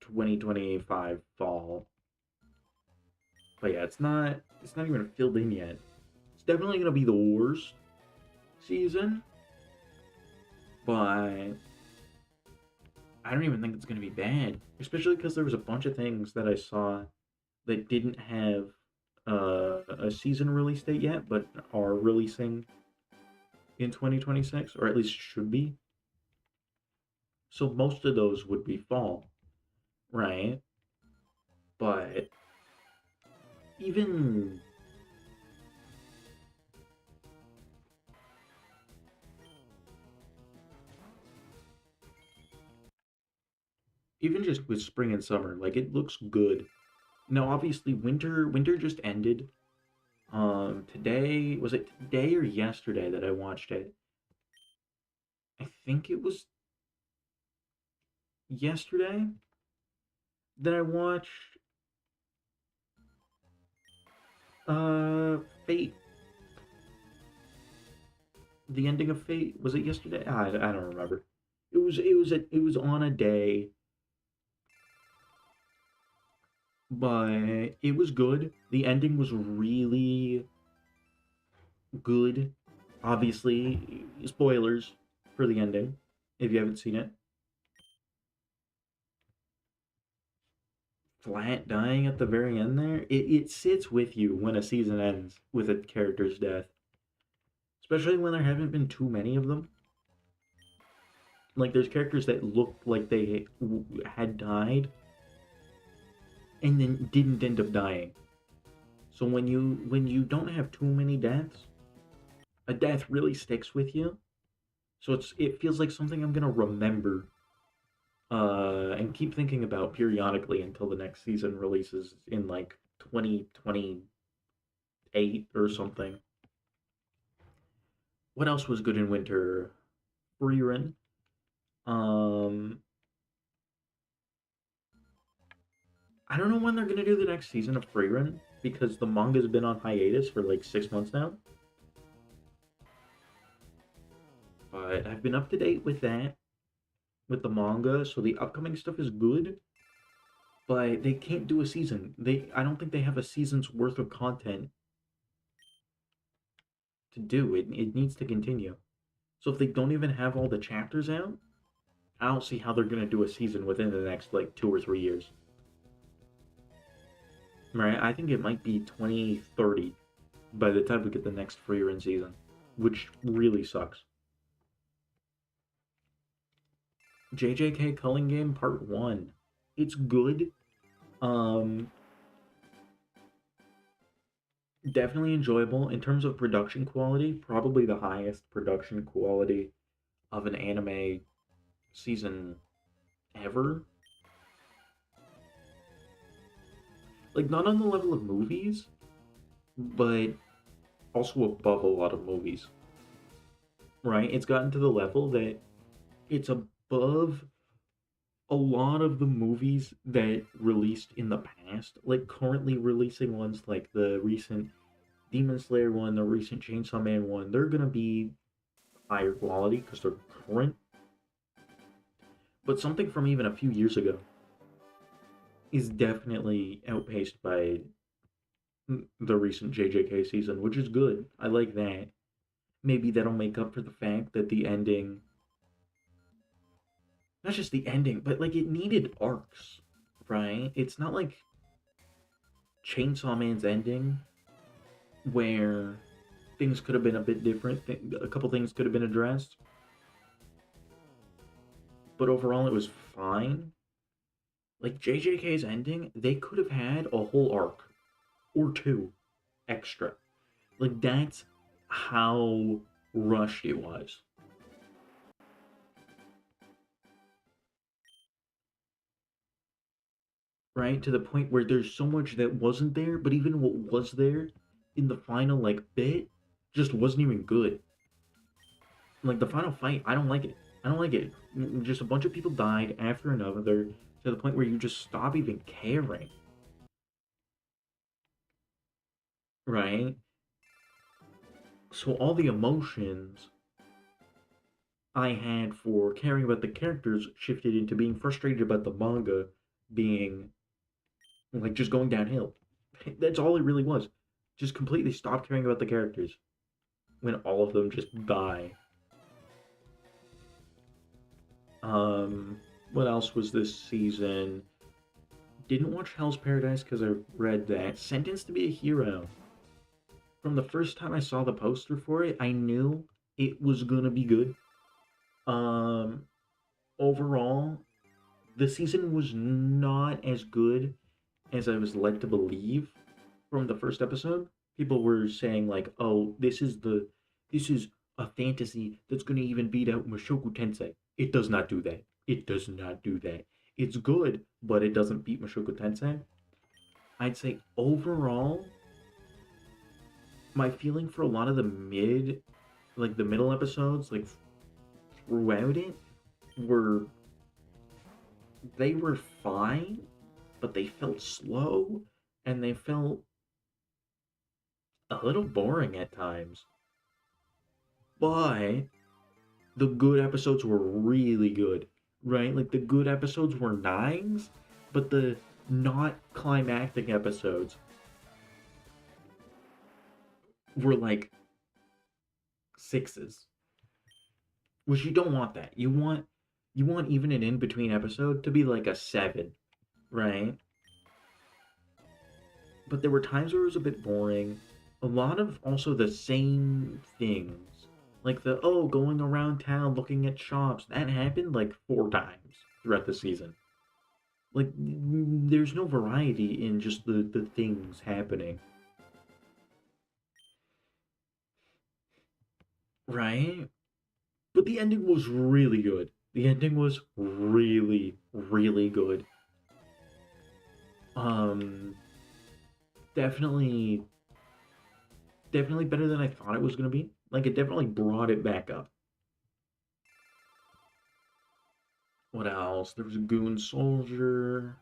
2025 fall. But yeah, it's not even filled in yet. It's definitely going to be the worst season, but I don't even think it's going to be bad, especially because there was a bunch of things that I saw that didn't have a season release date yet, but are releasing in 2026, or at least should be. So most of those would be fall, right? But even even just with spring and summer, like it looks good. Now, obviously, winter just ended. Today was it today or yesterday that I watched it? I think it was yesterday that I watched Fate, the ending of Fate. Was it yesterday? I don't remember. It was on a day, but it was good. The ending was really good. Obviously, spoilers for the ending if you haven't seen it. Flat dying at the very end there, it sits with you when a season ends with a character's death, especially when there haven't been too many of them. Like there's characters that looked like they had died and then didn't end up dying. So when you don't have too many deaths, a death really sticks with you. So it feels like something I'm gonna remember and keep thinking about periodically until the next season releases in like 2028 or something. What else was good in winter? Frieren. Um, I don't know when they're gonna do the next season of Frieren because the manga's been on hiatus for like 6 months now. But I've been up to date with that, with the manga, so the upcoming stuff is good. But they can't do a season. I don't think they have a season's worth of content to do. It needs to continue. So if they don't even have all the chapters out, I don't see how they're gonna do a season within the next like 2 or 3 years. Right? I think it might be 2030 by the time we get the next Frieren season, which really sucks. JJK Culling Game Part 1. It's good. Um, Definitely enjoyable. In terms of production quality, probably the highest production quality of an anime season ever. Like, not on the level of movies, but also above a lot of movies, right? It's gotten to the level that it's above a lot of the movies that released in the past, like currently releasing ones like the recent Demon Slayer one, the recent Chainsaw Man one. They're gonna be higher quality because they're current, but something from even a few years ago is definitely outpaced by the recent JJK season, which is good. I like that. Maybe that'll make up for the fact that the ending, not just the ending, but like it needed arcs, right? It's not like Chainsaw Man's ending where things could have been a bit different. A couple things could have been addressed, but overall it was fine. Like JJK's ending, they could have had a whole arc or two extra. Like that's how. rushed it was. Right? To the point where there's so much that wasn't there, but even what was there in the final like bit just wasn't even good. Like the final fight, I don't like it. I don't like it. Just a bunch of people died after another to the point where you just stop even caring, right? So all the emotions I had for caring about the characters shifted into being frustrated about the manga being like just going downhill. That's all it really was. Just completely stop caring about the characters when all of them just die. Um, what else was this season? Didn't watch Hell's Paradise because I read that. Sentenced to be a Hero. From the first time I saw the poster for it, I knew it was gonna be good. Um, Overall, the season was not as good as I was led to believe from the first episode. People were saying like, "Oh, this is a fantasy that's going to even beat out Mushoku Tensei." It does not do that. It does not do that. It's good, but it doesn't beat Mushoku Tensei. I'd say overall, my feeling for a lot of the like the middle episodes, like throughout it, were they were fine, but they felt slow and they felt a little boring at times. But the good episodes were really good, right? Like the good episodes were nines, but the not climactic episodes were like sixes, which you don't want that. You want even an in between episode to be like a seven, right? But there were times where it was a bit boring. A lot of also the same things. Like the, oh, going around town looking at shops. That happened like four times throughout the season. Like, there's no variety in just the things happening. Right? But the ending was really good. The ending was really, really good. Um, definitely, definitely better than I thought it was gonna be. Like, it definitely brought it back up. What else? There was a Goon Soldier,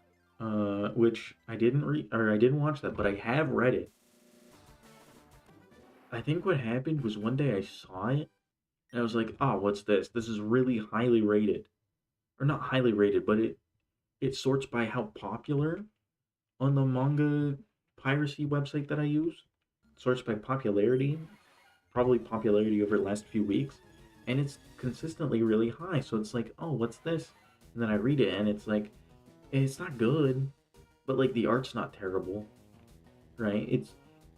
which I didn't read or I didn't watch that, but I have read it. I think what happened was one day I saw it and I was like, "Oh, what's this? This is really highly rated." Or not highly rated, but it sorts by how popular on the manga piracy website that I use. It sorts by popularity, probably popularity over the last few weeks, and it's consistently really high. So it's like, "Oh, what's this?" And then I read it and it's like it's not good, but like the art's not terrible, right?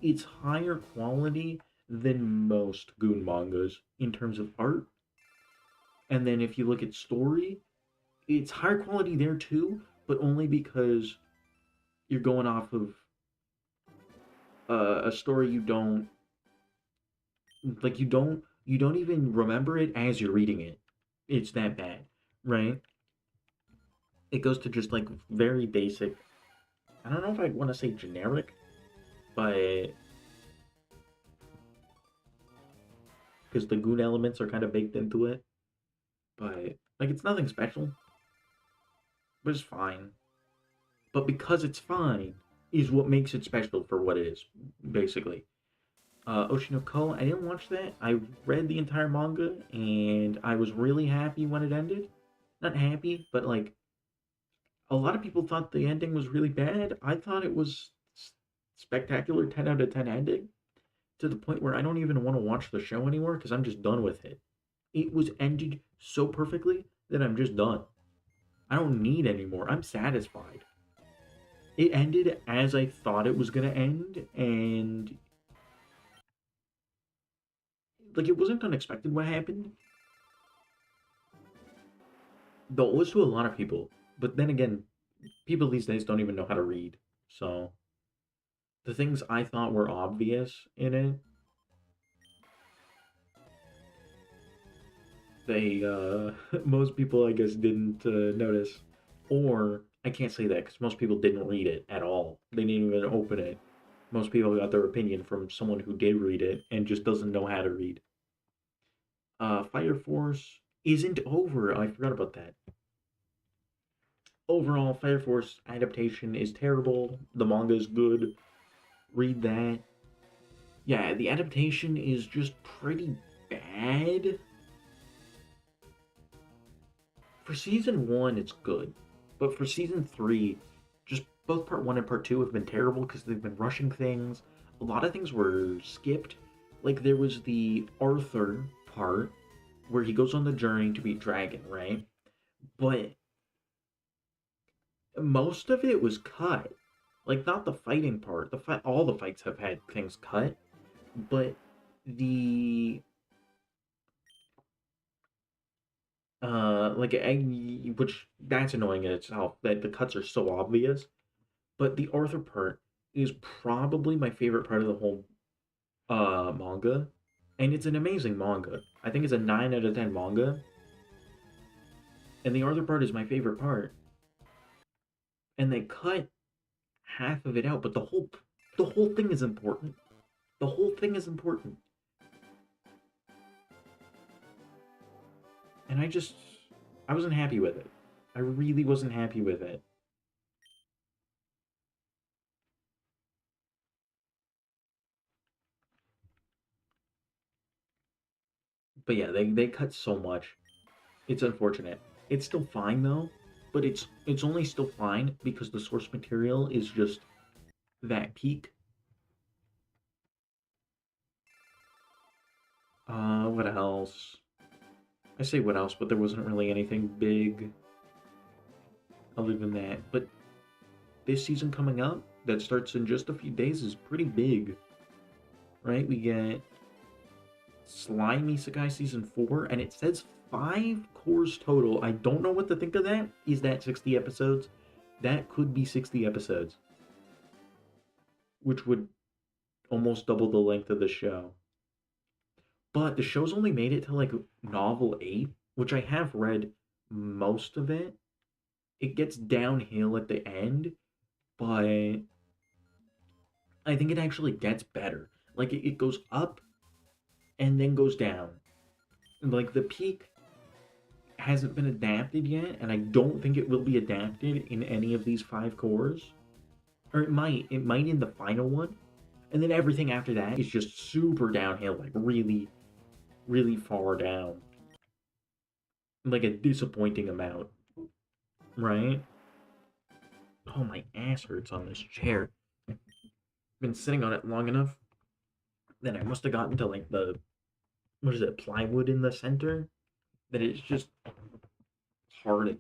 It's higher quality than most Goon mangas in terms of art. And then if you look at story, it's higher quality there too, but only because you're going off of a story you don't like. You don't even remember it as you're reading it. It's that bad, right? It goes to just like very basic. I don't know if I want to say generic, but because the goon elements are kind of baked into it. But like it's nothing special, but it's fine. But because it's fine is what makes it special for what it is, basically. Oshinoko, I didn't watch that. I read the entire manga and I was really happy when it ended. Not happy, but like a lot of people thought the ending was really bad. I thought it was spectacular 10 out of 10 ending to the point where I don't even want to watch the show anymore because I'm just done with it. It was ended so perfectly that I'm just done. I don't need any more. I'm satisfied. It ended as I thought it was gonna end, and like it wasn't unexpected what happened. Though it was to a lot of people. But then again, people these days don't even know how to read. So the things I thought were obvious in it They most people I guess didn't notice, or I can't say that because most people didn't read it at all. They didn't even open it. Most people got their opinion from someone who did read it and just doesn't know how to read. Fire Force isn't over. I forgot about that. Overall, Fire Force adaptation is terrible. The manga is good. Read that. Yeah, the adaptation is just pretty bad. For season one, it's good, but for season three, just both part one and part two have been terrible because they've been rushing things. A lot of things were skipped. Like there was the Arthur part where he goes on the journey to beat Dragon, right? But most of it was cut. Like not the fighting part. The fight, all the fights have had things cut, but the like which that's annoying in itself that the cuts are so obvious. But the Arthur part is probably my favorite part of the whole manga, and it's an amazing manga. I think it's a 9 out of 10 manga, and the Arthur part is my favorite part. And they cut half of it out, but the whole thing is important. The whole thing is important, and I wasn't happy with it. I really wasn't happy with it. But yeah, they cut so much. It's unfortunate. It's still fine though, but it's only still fine because the source material is just that peak. What else? I say what else, but there wasn't really anything big other than that. But this season coming up, that starts in just a few days, is pretty big, right? We get Slimy Sakai season 4, and it says 5 cores total. I don't know what to think of that. Is that 60 episodes? That could be 60 episodes, which would almost double the length of the show. But the show's only made it to like novel 8, which I have read most of it. It gets downhill at the end, but I think it actually gets better. Like it goes up and then goes down. Like the peak hasn't been adapted yet, and I don't think it will be adapted in any of these 5 cores. Or it might. It might in the final one. And then everything after that is just super downhill, like really, really far down. Like a disappointing amount, right? Oh, my ass hurts on this chair. Been sitting on it long enough. Then I must have gotten to like the what is it, plywood in the center? That it's just hard and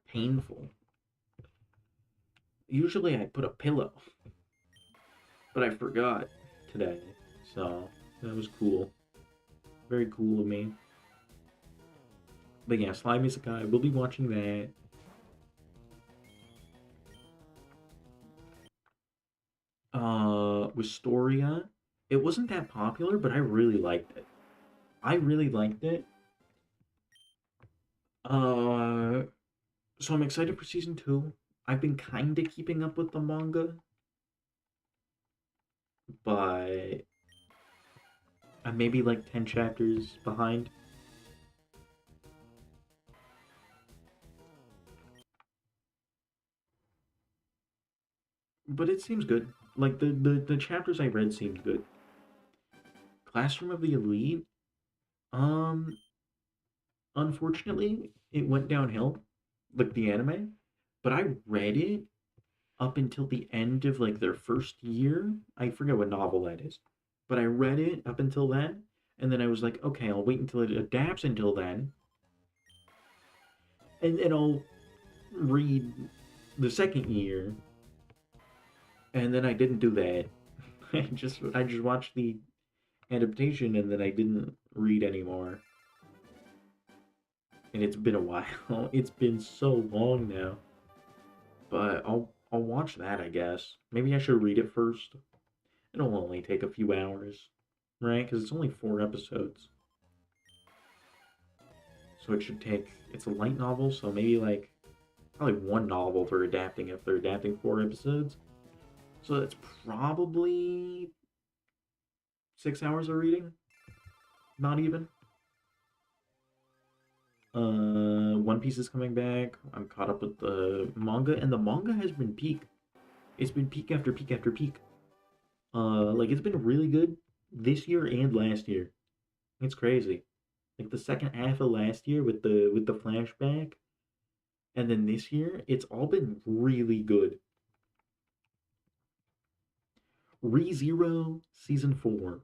painful. Usually I put a pillow, but I forgot today. So that was cool. Very cool of me. But yeah, Slimy Sakai, we'll be watching that. Wistoria. It wasn't that popular, but I really liked it. I really liked it. Uh, so I'm excited for season 2. I've been kind of keeping up with the manga, but I'm maybe like 10 chapters behind. But it seems good. Like the chapters I read seemed good. Classroom of the Elite. Um, Unfortunately, it went downhill, like the anime. But I read it up until the end of like their first year. I forget what novel that is, but I read it up until then, and then I was like, okay, I'll wait until it adapts until then, and I'll read the second year. And then I didn't do that. I just watched the adaptation, and then I didn't read anymore. And it's been a while. It's been so long now. But I'll watch that, I guess. Maybe I should read it first. It'll only take a few hours, right? Because it's only 4 episodes. So it should take, it's a light novel, so maybe like probably one novel they're adapting if they're adapting 4 episodes. So that's probably 6 hours of reading, not even. One Piece is coming back. I'm caught up with the manga, and the manga has been peak. It's been peak after peak after peak. Like it's been really good this year and last year. It's crazy. Like the second half of last year with the flashback, and then this year, it's all been really good. ReZero season 4.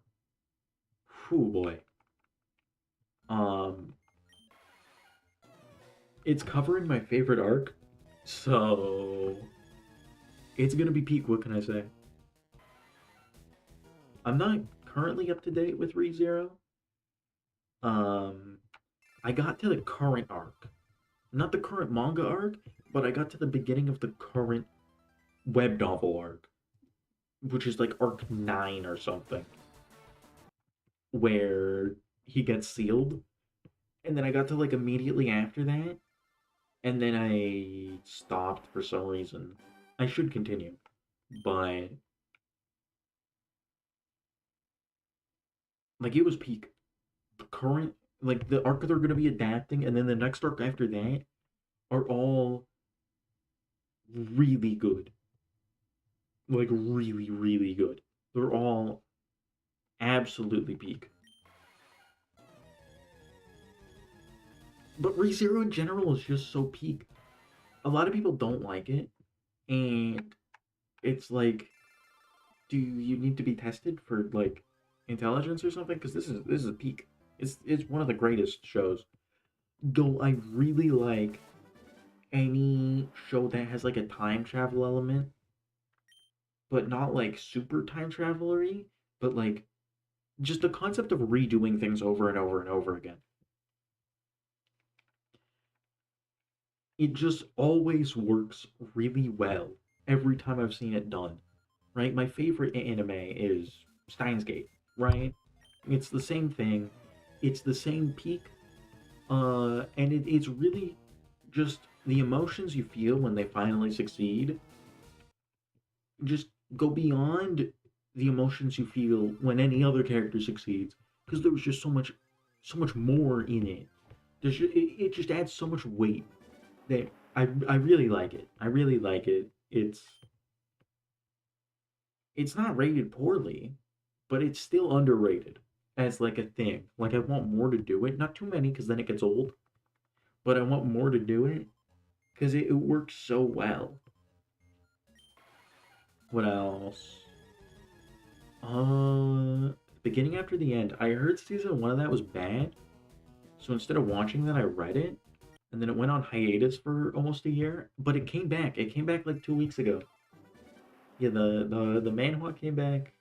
Oh boy. Um, it's covering my favorite arc, so it's gonna be peak. What can I say? I'm not currently up to date with ReZero. Um, I got to the current arc, not the current manga arc, but I got to the beginning of the current web novel arc, which is like arc 9 or something, where he gets sealed. And then I got to like immediately after that, and then I stopped for some reason. I should continue, but like it was peak. The current, like the arc they're gonna be adapting, and then the next arc after that are all really good. Like really, really good. They're all absolutely peak. But ReZero in general is just so peak. A lot of people don't like it, and it's like, do you need to be tested for like intelligence or something? Because this is a peak. It's one of the greatest shows. Though I really like any show that has like a time travel element, but not like super time travelery, but like just the concept of redoing things over and over and over again. It just always works really well every time I've seen it done. Right? My favorite anime is Steins Gate, right? It's the same thing. It's the same peak. And it's really just the emotions you feel when they finally succeed just go beyond the emotions you feel when any other character succeeds because there was just so much more in it. It just adds so much weight that I really like it. I really like it. It's not rated poorly, but it's still underrated as like a thing. Like I want more to do it, not too many because then it gets old, but I want more to do it because it works so well. What else? Beginning after the end. I heard season 1 of that was bad, so instead of watching that, I read it, and then it went on hiatus for almost a year. But it came back. It came back like 2 weeks ago. Yeah, the manhwa came back.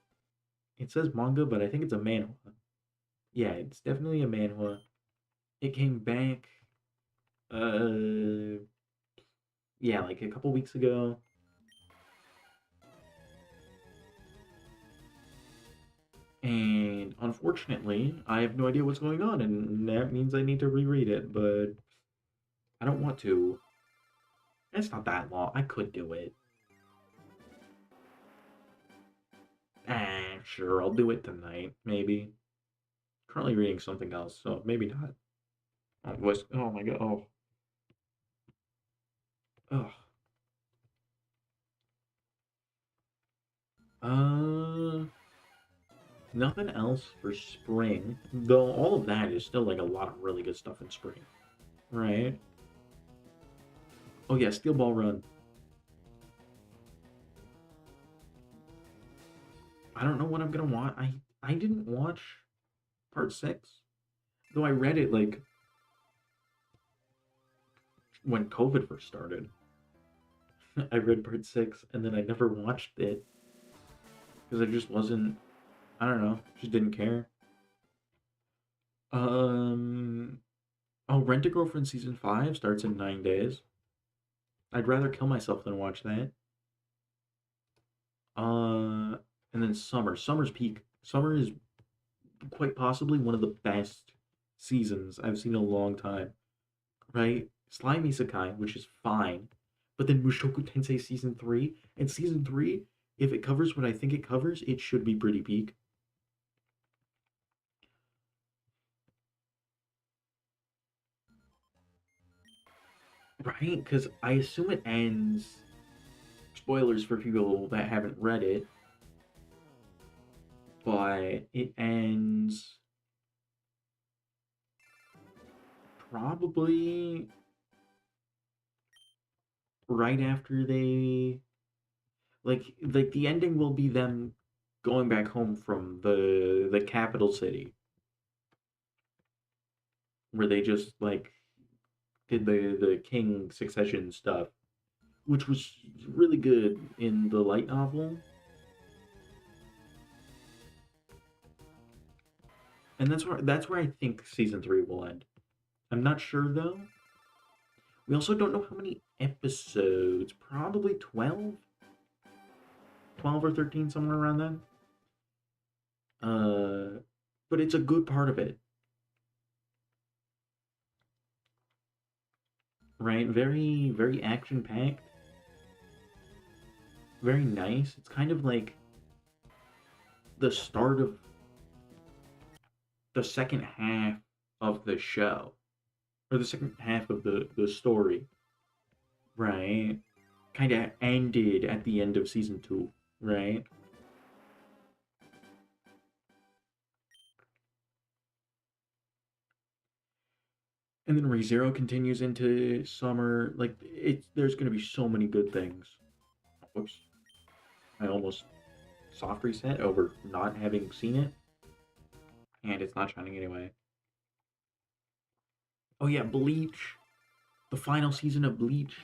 It says manga, but I think it's a manhwa. Yeah, it's definitely a manhwa. It came back. Uh, yeah, like a couple weeks ago. And unfortunately, I have no idea what's going on, and that means I need to reread it, but I don't want to. It's not that long. I could do it. Sure, I'll do it tonight, maybe. Currently reading something else, so maybe not. Oh my god. Oh, ugh. Uh, Nothing else for spring. Though all of that is still like a lot of really good stuff in spring, right? Oh yeah, Steel Ball Run. I don't know what I'm gonna watch. I didn't watch part 6, though I read it like when COVID first started. I read part 6 and then I never watched it because I just wasn't. I don't know. Just didn't care. Um. Oh, Rent a Girlfriend season 5 starts in 9 days. I'd rather kill myself than watch that. Uh, and then Summer. Summer's peak. Summer is quite possibly one of the best seasons I've seen in a long time. right? Slimy Sakai, which is fine. But then Mushoku Tensei Season 3, and Season 3, if it covers what I think it covers, it should be pretty peak. Right? Because I assume it ends. Spoilers for people that haven't read it, but it ends probably right after they like the ending will be them going back home from the capital city where they just like did the king succession stuff, which was really good in the light novel. And that's where I think season 3 will end. I'm not sure though. We also don't know how many episodes. Probably 12? 12 or 13, somewhere around then. Uh, but it's a good part of it, right? Very, very action packed. Very nice. It's kind of like the start of the second half of the show, or the second half of the story, right? Kind of ended at the end of season 2, right? And then ReZero continues into summer. Like it's there's gonna be so many good things. Whoops. I almost soft reset over not having seen it, and it's not shining anyway. Oh yeah, Bleach. The final season of Bleach.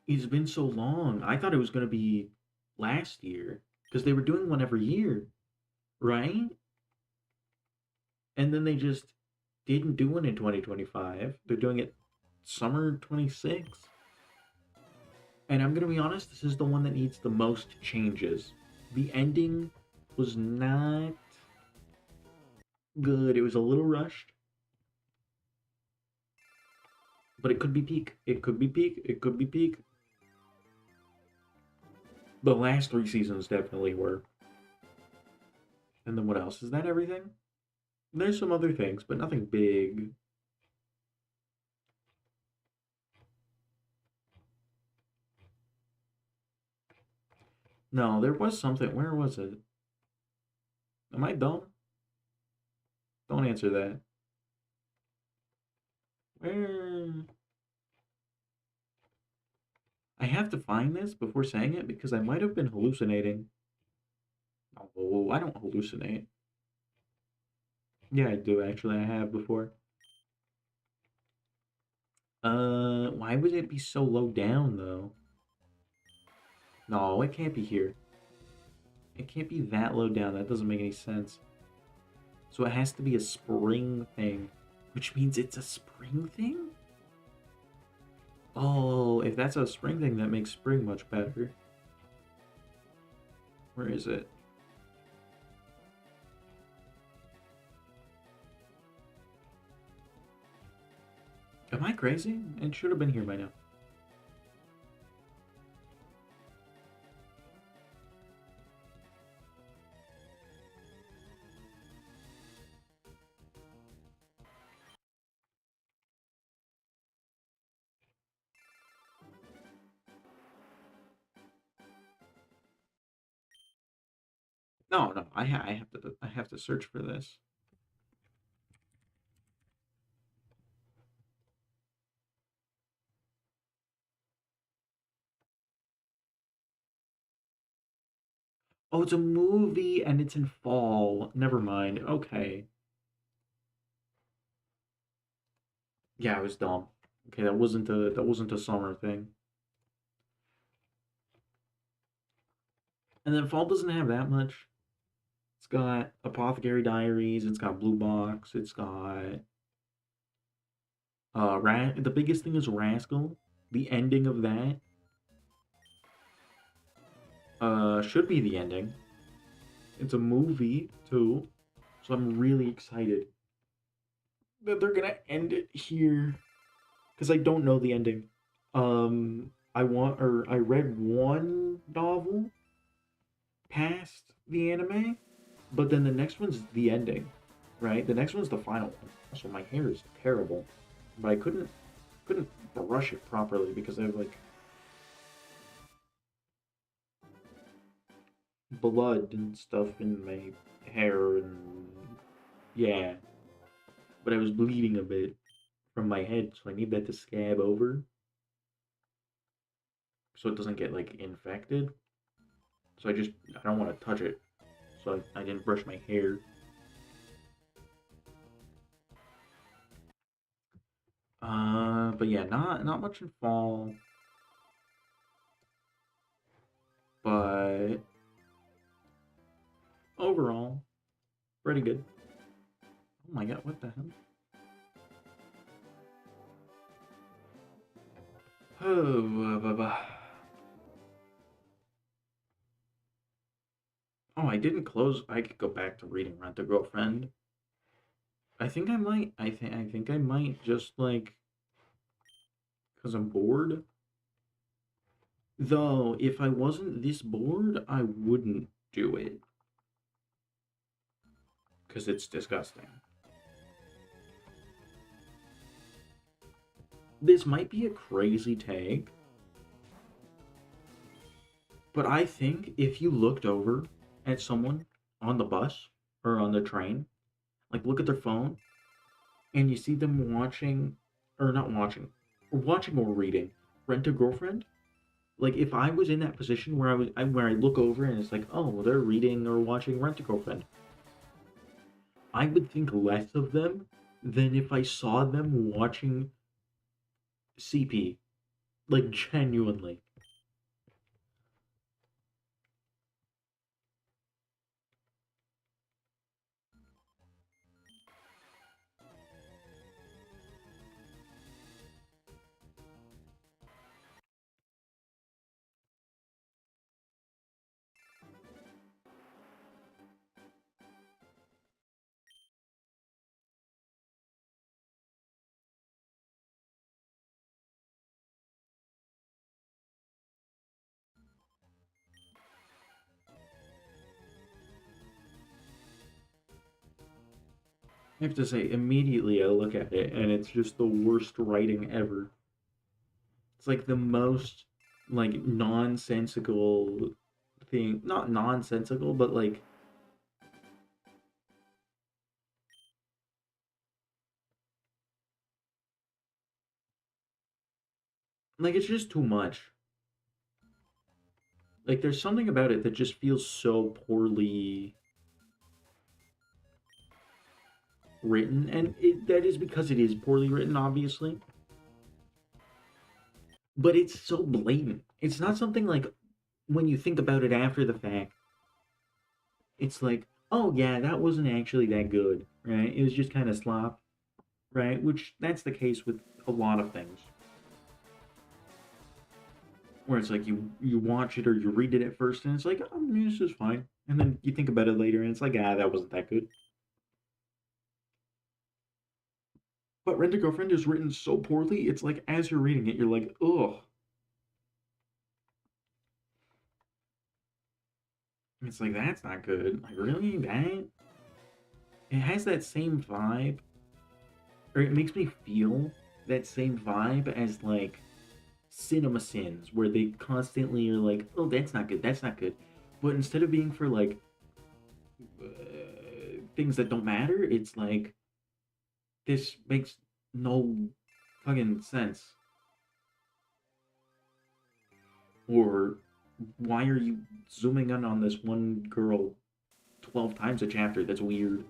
It's been so long. I thought it was gonna be last year because they were doing one every year, right? And then they just didn't do one in 2025. They're doing it summer 26. And I'm gonna be honest, this is the one that needs the most changes. The ending was not good. It was a little rushed, but it could be peak. It could be peak. It could be peak. The last 3 seasons definitely were. And then what else? Is that everything? There's some other things, but nothing big. No, there was something. Where was it? Am I dumb? Don't answer that. Where? I have to find this before saying it because I might have been hallucinating. Oh, I don't hallucinate. Yeah, I do actually. I have before. Why would it be so low down though? No, it can't be here. It can't be that low down. That doesn't make any sense. So it has to be a spring thing, which means it's a spring thing? Oh, if that's a spring thing, that makes spring much better. Where is it? Am I crazy? It should have been here by now. No, no, I have to search for this. Oh, it's a movie and it's in fall. Never mind. Okay. Yeah, I was dumb. Okay, that wasn't a summer thing. And then fall doesn't have that much. It's got Apothecary Diaries, it's got Blue Box, it's got the biggest thing is Rascal. The ending of that should be the ending. It's a movie too. So I'm really excited. that they're gonna end it here because I don't know the ending. I read one novel past the anime, but then the next one's the ending, right? The next one's the final one. So my hair is terrible, but I couldn't brush it properly because I have like blood and stuff in my hair and yeah, but I was bleeding a bit from my head, so I need that to scab over so it doesn't get like infected. So I don't want to touch it, so I didn't brush my hair. But yeah, not much in fall, but overall, pretty good. Oh my god, what the hell? Oh, I didn't close. I could go back to reading Rent a Girlfriend. I think I might. I think I might just like because I'm bored. Though, if I wasn't this bored, I wouldn't do it because it's disgusting. This might be a crazy take, but I think if you looked over at someone on the bus or on the train, like look at their phone, and you see them watching, or not watching, or watching or reading Rent a Girlfriend, like if I was in that position where where I look over and it's like, oh, they're reading or watching Rent a Girlfriend, I would think less of them than if I saw them watching CP, like genuinely. I have to say, immediately I look at it and it's just the worst writing ever. It's like the most like nonsensical thing, not nonsensical, but like it's just too much. Like there's something about it that just feels so poorly written, and that is because it is poorly written, obviously. But it's so blatant. It's not something like when you think about it after the fact, it's like, oh yeah, that wasn't actually that good, right? It was just kind of slop, right? Which that's the case with a lot of things, where it's like you watch it or you read it at first, and it's like, oh, this is fine, and then you think about it later, and it's like, ah, that wasn't that good. But Rent a Girlfriend is written so poorly, it's like as you're reading it, you're like, ugh. It's like that's not good. Like really, that it has that same vibe, or it makes me feel that same vibe as like cinema sins, where they constantly are like, oh, that's not good, that's not good. But instead of being for like things that don't matter, it's like this makes no fucking sense. Or why are you zooming in on this one girl 12 times a chapter? That's weird.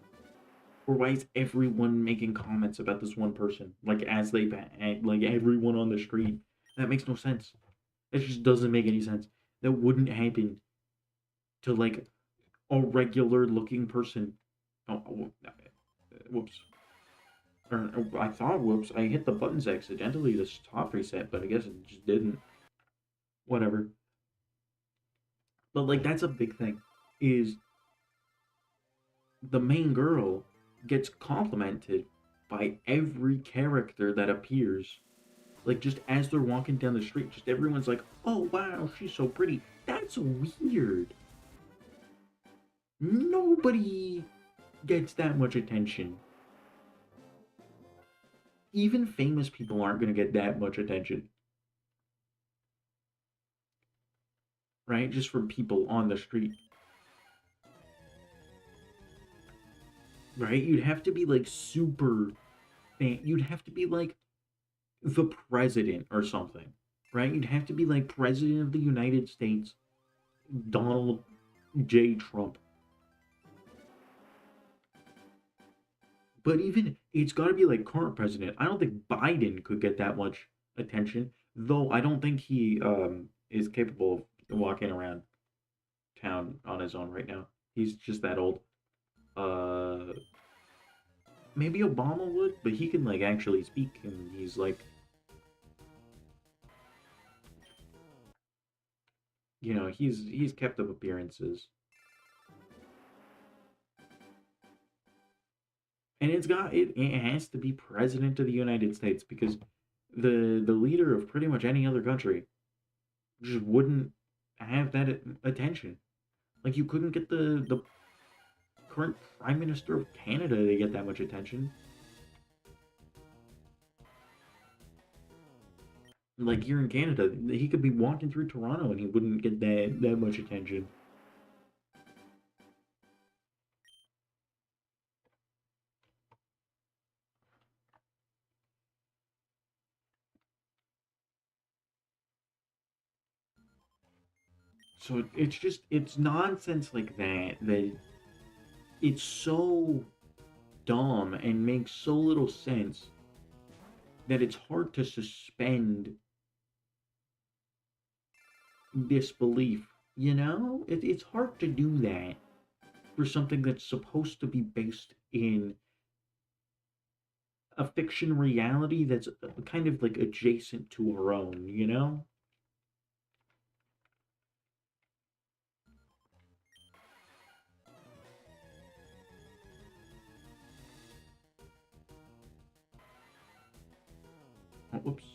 Or why is everyone making comments about this one person? Like as they like everyone on the street. That makes no sense. It just doesn't make any sense. That wouldn't happen to like a regular looking person. Whoops. I thought whoops. I hit the buttons accidentally to stop reset, but I guess it just didn't. Whatever. But like that's a big thing. Is the main girl gets complimented by every character that appears. Like, just as they're walking down the street, just everyone's like, oh wow, she's so pretty. That's weird. Nobody gets that much attention. Even famous people aren't going to get that much attention, right? Just from people on the street, right? You'd have to be like super fan. You'd have to be like the president or something, right? You'd have to be like president of the United States, Donald J. Trump. But even it's got to be like current president. I don't think Biden could get that much attention, though. I don't think he is capable of walking around town on his own right now. He's just that old. Uh, Maybe Obama would, but he can like actually speak, and he's like, he's kept up appearances, and it has to be president of the United States because the leader of pretty much any other country just wouldn't have that attention. Like you couldn't get the current prime minister of Canada to get that much attention. Like here in Canada, he could be walking through Toronto and he wouldn't get that much attention. So it's nonsense like that it's so dumb and makes so little sense that it's hard to suspend disbelief. It's hard to do that for something that's supposed to be based in a fiction reality that's kind of like adjacent to our own. Oh, whoops.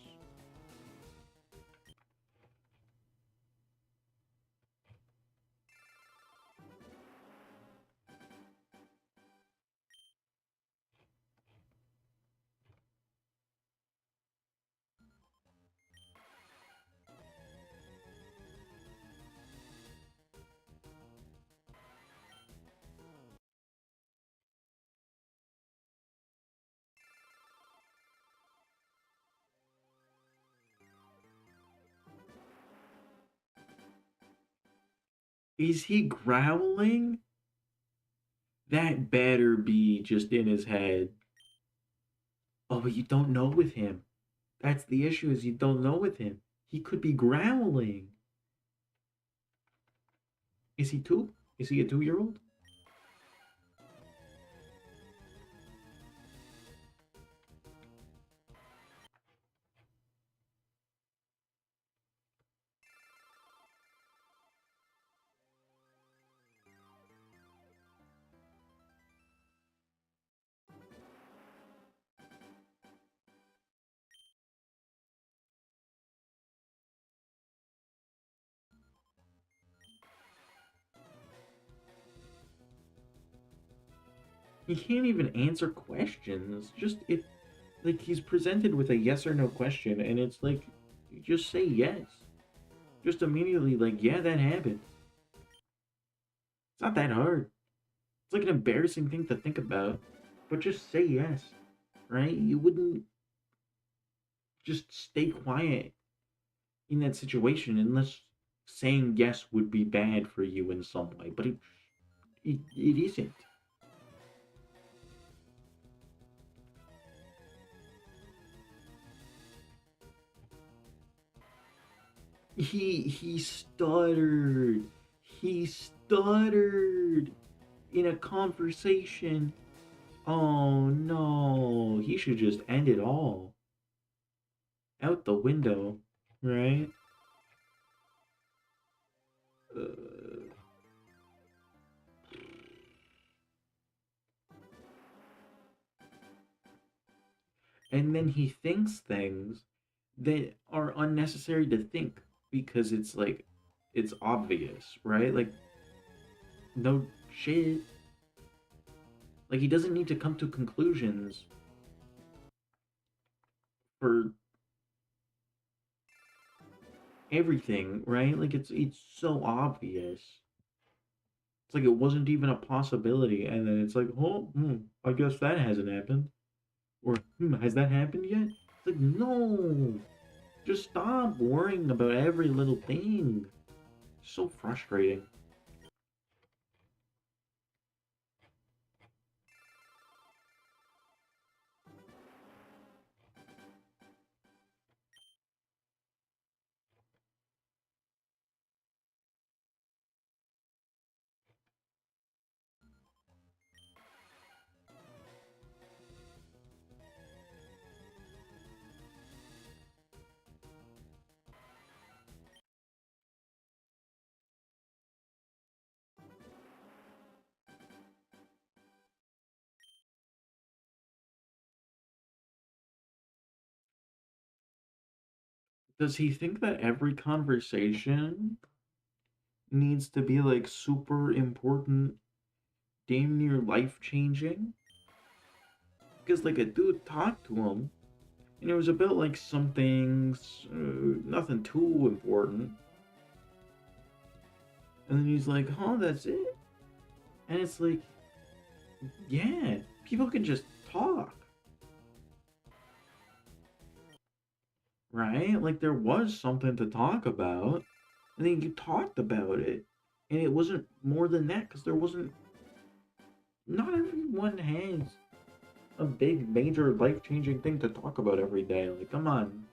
Is he growling? That better be just in his head. Oh, but you don't know with him. That's the issue is you don't know with him. He could be growling. Is he two? Is he a 2-year-old? He can't even answer questions. Just it like he's presented with a yes or no question and it's like just say yes. Just immediately like, yeah, that happened. It's not that hard. It's like an embarrassing thing to think about, but just say yes, right? You wouldn't just stay quiet in that situation unless saying yes would be bad for you in some way, but it isn't. He stuttered. He stuttered in a conversation. Oh no, he should just end it all out the window, right? Uh, And then he thinks things that are unnecessary to think because it's like it's obvious, right? Like no shit. Like he doesn't need to come to conclusions for everything, right? Like it's so obvious. It's like it wasn't even a possibility, and then it's like, oh, I guess that hasn't happened, or has that happened yet? It's like, no, just stop worrying about every little thing. So frustrating. Does he think that every conversation needs to be like super important, damn near life changing? Because like a dude talked to him, and it was about like some things, nothing too important. And then he's like, "Huh, that's it?" And it's like, yeah, people can just talk, right? Like there was something to talk about, and then you talked about it, and it wasn't more than that because there wasn't. Not everyone has a big, major, life-changing thing to talk about every day. Like, come on.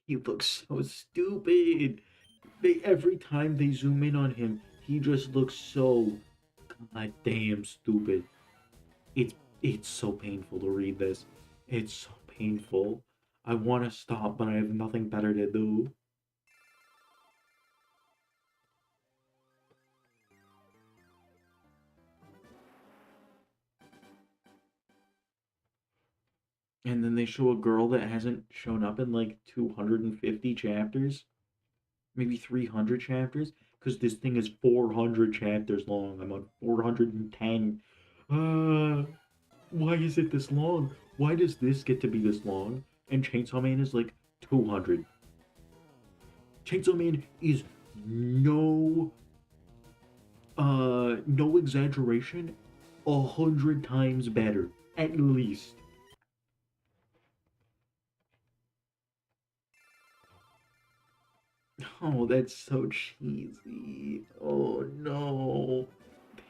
He looks so stupid. They every time they zoom in on him, he just looks so goddamn stupid. It's it's so painful to read this. It's so painful. I want to stop, but I have nothing better to do. And then they show a girl that hasn't shown up in like 250 chapters, maybe 300 chapters, because this thing is 400 chapters long. I'm on 410. Uh, why is it this long? Why does this get to be this long? And Chainsaw Man is like 200. Chainsaw Man is no no exaggeration, 100 times better, at least. Oh, that's so cheesy. Oh no.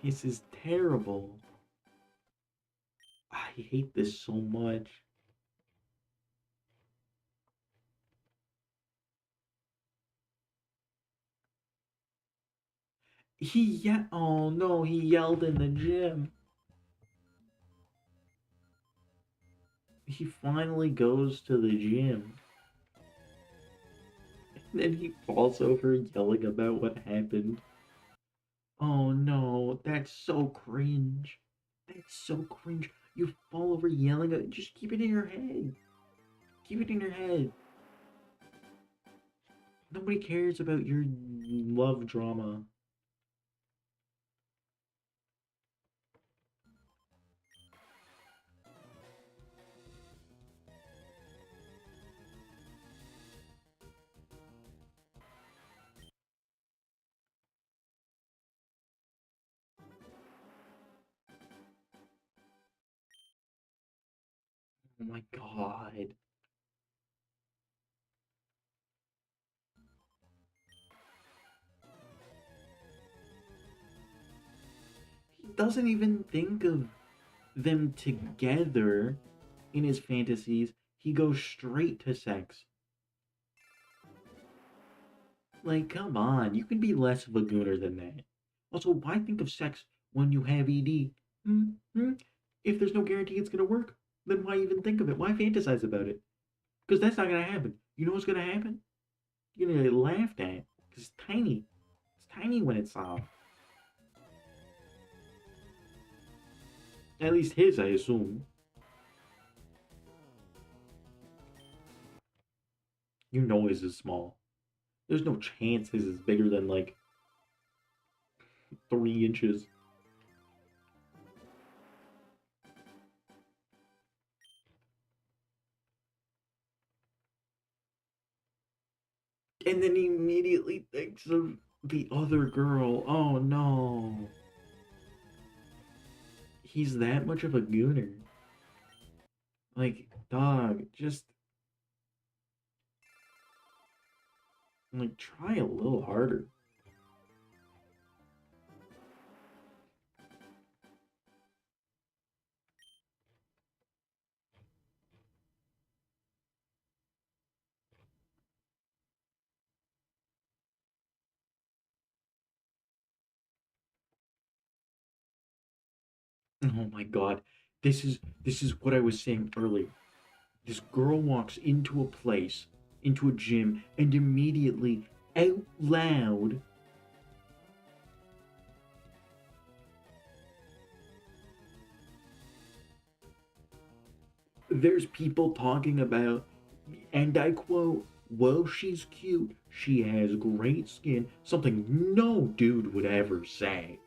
This is terrible. I hate this so much. Oh no, he yelled in the gym. He finally goes to the gym. And then he falls over yelling about what happened. Oh no, that's so cringe. That's so cringe. You fall over yelling at just keep it in your head. Keep it in your head. Nobody cares about your love drama. Oh my god. He doesn't even think of them together in his fantasies, he goes straight to sex. Like, come on, you can be less of a gooner than that. Also, why think of sex when you have ED? Hmm? Hmm? If there's no guarantee it's gonna work, then why even think of it? Why fantasize about it? Because that's not gonna happen. You know what's gonna happen? You're gonna get laughed at. Because it's tiny. It's tiny when it's soft. At least his, I assume. You know his is small. There's no chance his is bigger than like 3 inches. And then he immediately thinks of the other girl. Oh no. He's that much of a gooner. Like, dog, just like try a little harder. Oh my god. This is what I was saying earlier. This girl walks into a place, into a gym, and immediately out loud there's people talking about, and I quote, "Well, she's cute, she has great skin," something no dude would ever say,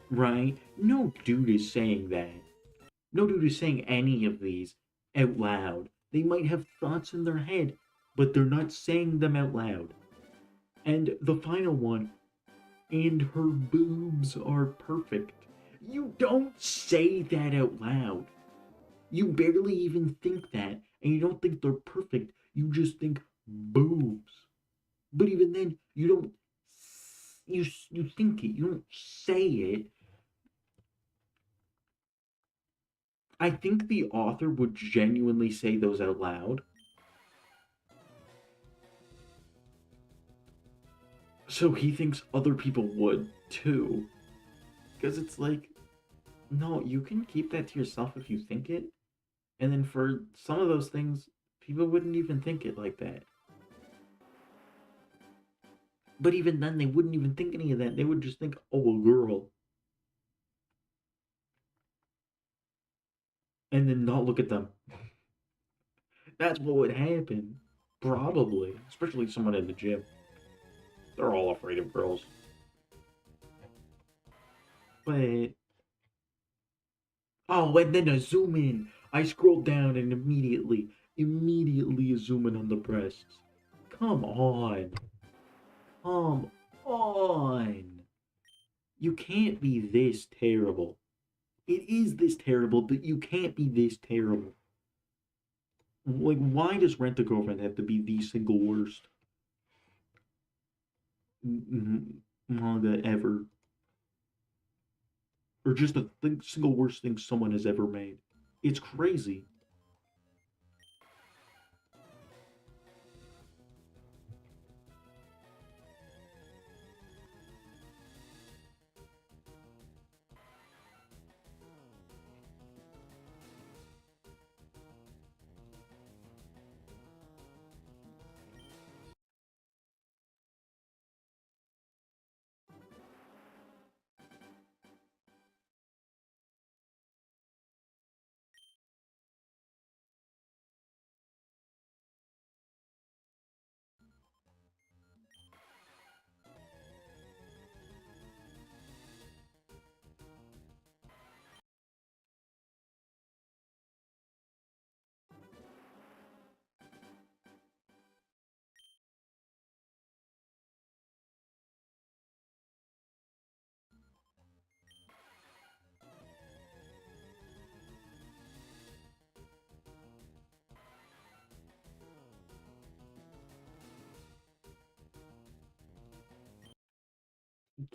right? No dude is saying that. No dude is saying any of these out loud. They might have thoughts in their head, but they're not saying them out loud. And the final one, and her boobs are perfect. You don't say that out loud. You barely even think that, and you don't think they're perfect. You just think boobs. But even then, you don't. You think it. You don't say it. I think the author would genuinely say those out loud. So he thinks other people would too. Because it's like, no, you can keep that to yourself if you think it. And then for some of those things, people wouldn't even think it like that. But even then, they wouldn't even think any of that. They would just think, oh, a girl. And then not look at them. That's what would happen. Probably. Especially someone in the gym. They're all afraid of girls. But. Oh, and then a zoom in. I scrolled down and immediately a zoom in on the breasts. Come on. Come on. You can't be this terrible. It is this terrible, but you can't be this terrible. Like, why does Rent a Girlfriend have to be the single worst manga ever? Or just the single worst thing someone has ever made? It's crazy.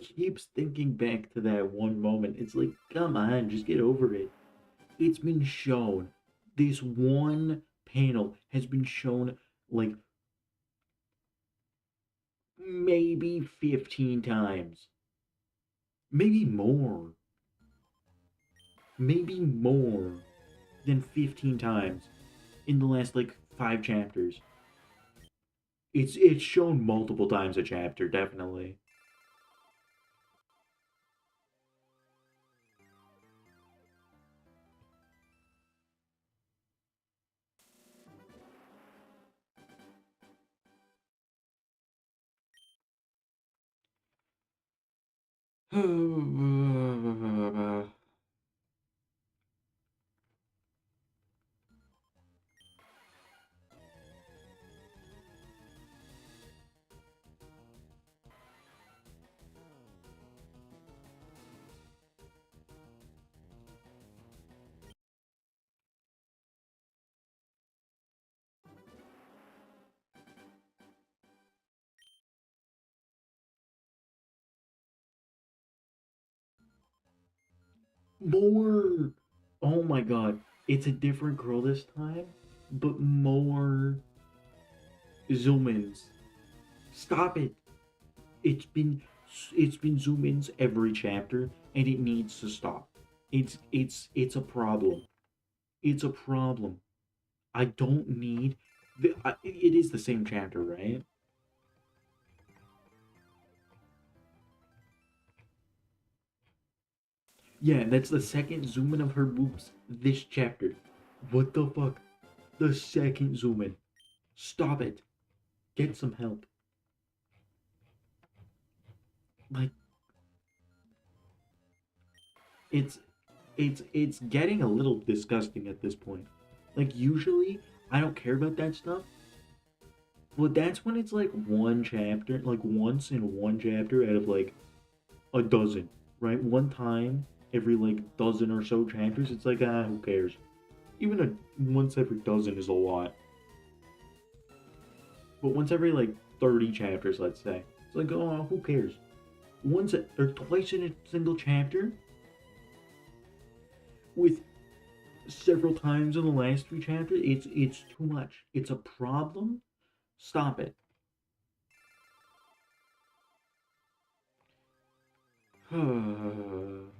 Keeps thinking back to that one moment. It's like, come on, just get over it. It's been shown. This one panel has been shown like maybe 15 times. Maybe more. Maybe more than 15 times in the last like 5 chapters. It's shown multiple times a chapter, definitely. More. Oh my god. It's a different girl this time, but more zoom ins. Stop it. It's been it's been zoom ins every chapter and it needs to stop. It's a problem. It's a problem. I don't need it is the same chapter, right? Yeah, that's the second zoom in of her boobs this chapter. What the fuck? The second zoom in. Stop it. Get some help. Like it's it's getting a little disgusting at this point. Like usually I don't care about that stuff, but that's when it's like one chapter, like once in one chapter out of like a dozen, right? One time every like dozen or so chapters, it's like who cares? Even a once every dozen is a lot, but once every like 30 chapters, let's say, it's like who cares? Once or twice in a single chapter with several times in the last 3 chapters. It's too much. It's a problem. Stop it. And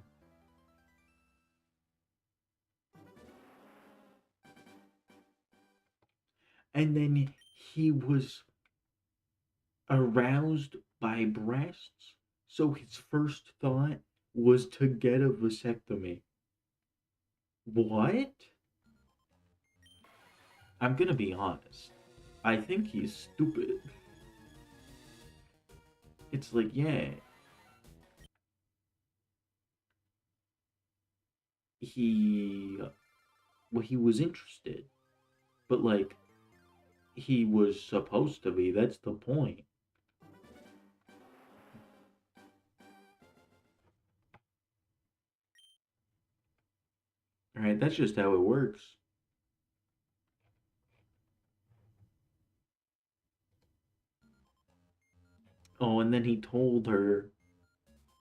then he was aroused by breasts, so his first thought was to get a vasectomy. What? I'm gonna be honest. I think he's stupid. It's like, yeah, he well, he was interested, but like he was supposed to be. That's the point. All right, that's just how it works. Oh, and then he told her.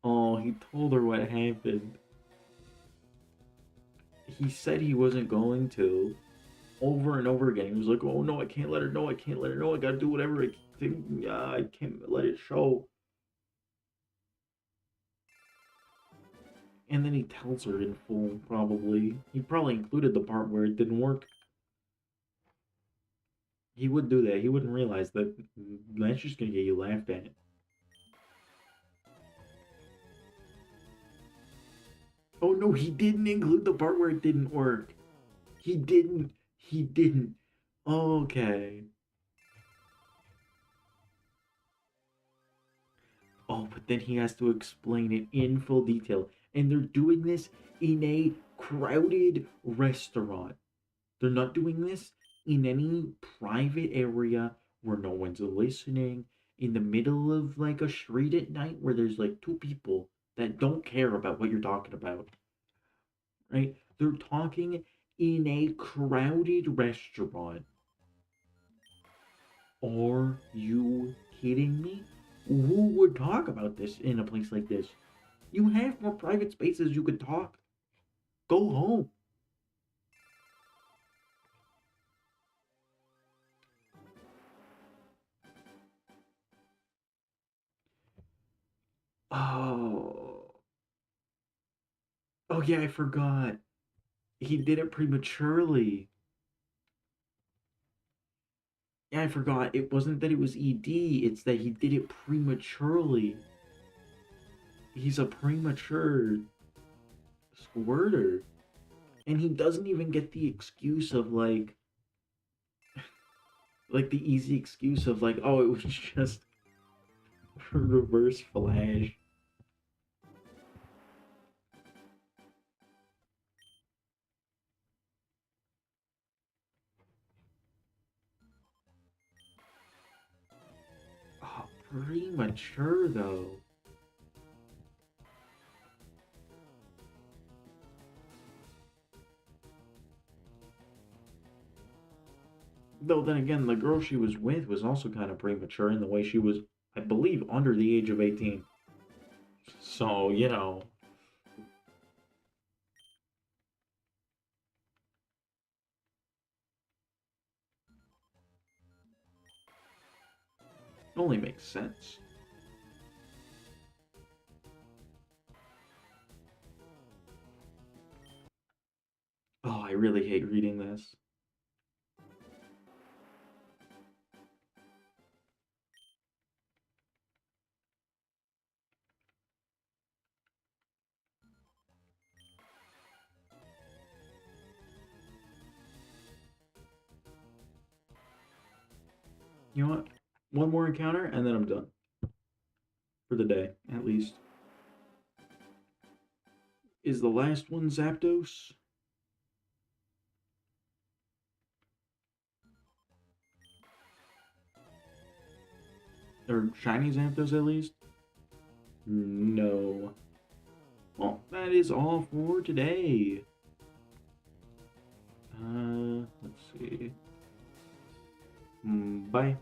Oh, he told her what happened. He said he wasn't going to over and over again. He was like, "Oh no, I can't let her know. I can't let her know. I gotta do whatever I think. I can't let it show." And then he tells her in full. Probably he probably included the part where it didn't work. He would do that. He wouldn't realize that that's just gonna get you laughed at. Oh no, he didn't include the part where it didn't work. He didn't. He didn't. Okay. Oh, but then he has to explain it in full detail. And they're doing this in a crowded restaurant. They're not doing this in any private area where no one's listening, in the middle of like a street at night where there's like two people that don't care about what you're talking about, right? They're talking in a crowded restaurant. Are you kidding me? Who would talk about this in a place like this? You have more private spaces you could talk. Go home. Oh. Oh yeah, I forgot. He did it prematurely. Yeah, I forgot. It wasn't that it was ED, it's that he did it prematurely. He's a premature squirter. And he doesn't even get the excuse of like the easy excuse of like, oh, it was just reverse flash. Oh, premature though. Though then again, the girl she was with was also kind of premature in the way she was, I believe, under the age of 18. So, it only makes sense. Oh, I really hate reading this. You know what? One more encounter and then I'm done for the day, at least. Is the last one Zapdos? Or shiny Zapdos at least? No. Well, that is all for today. Let's see. Bye.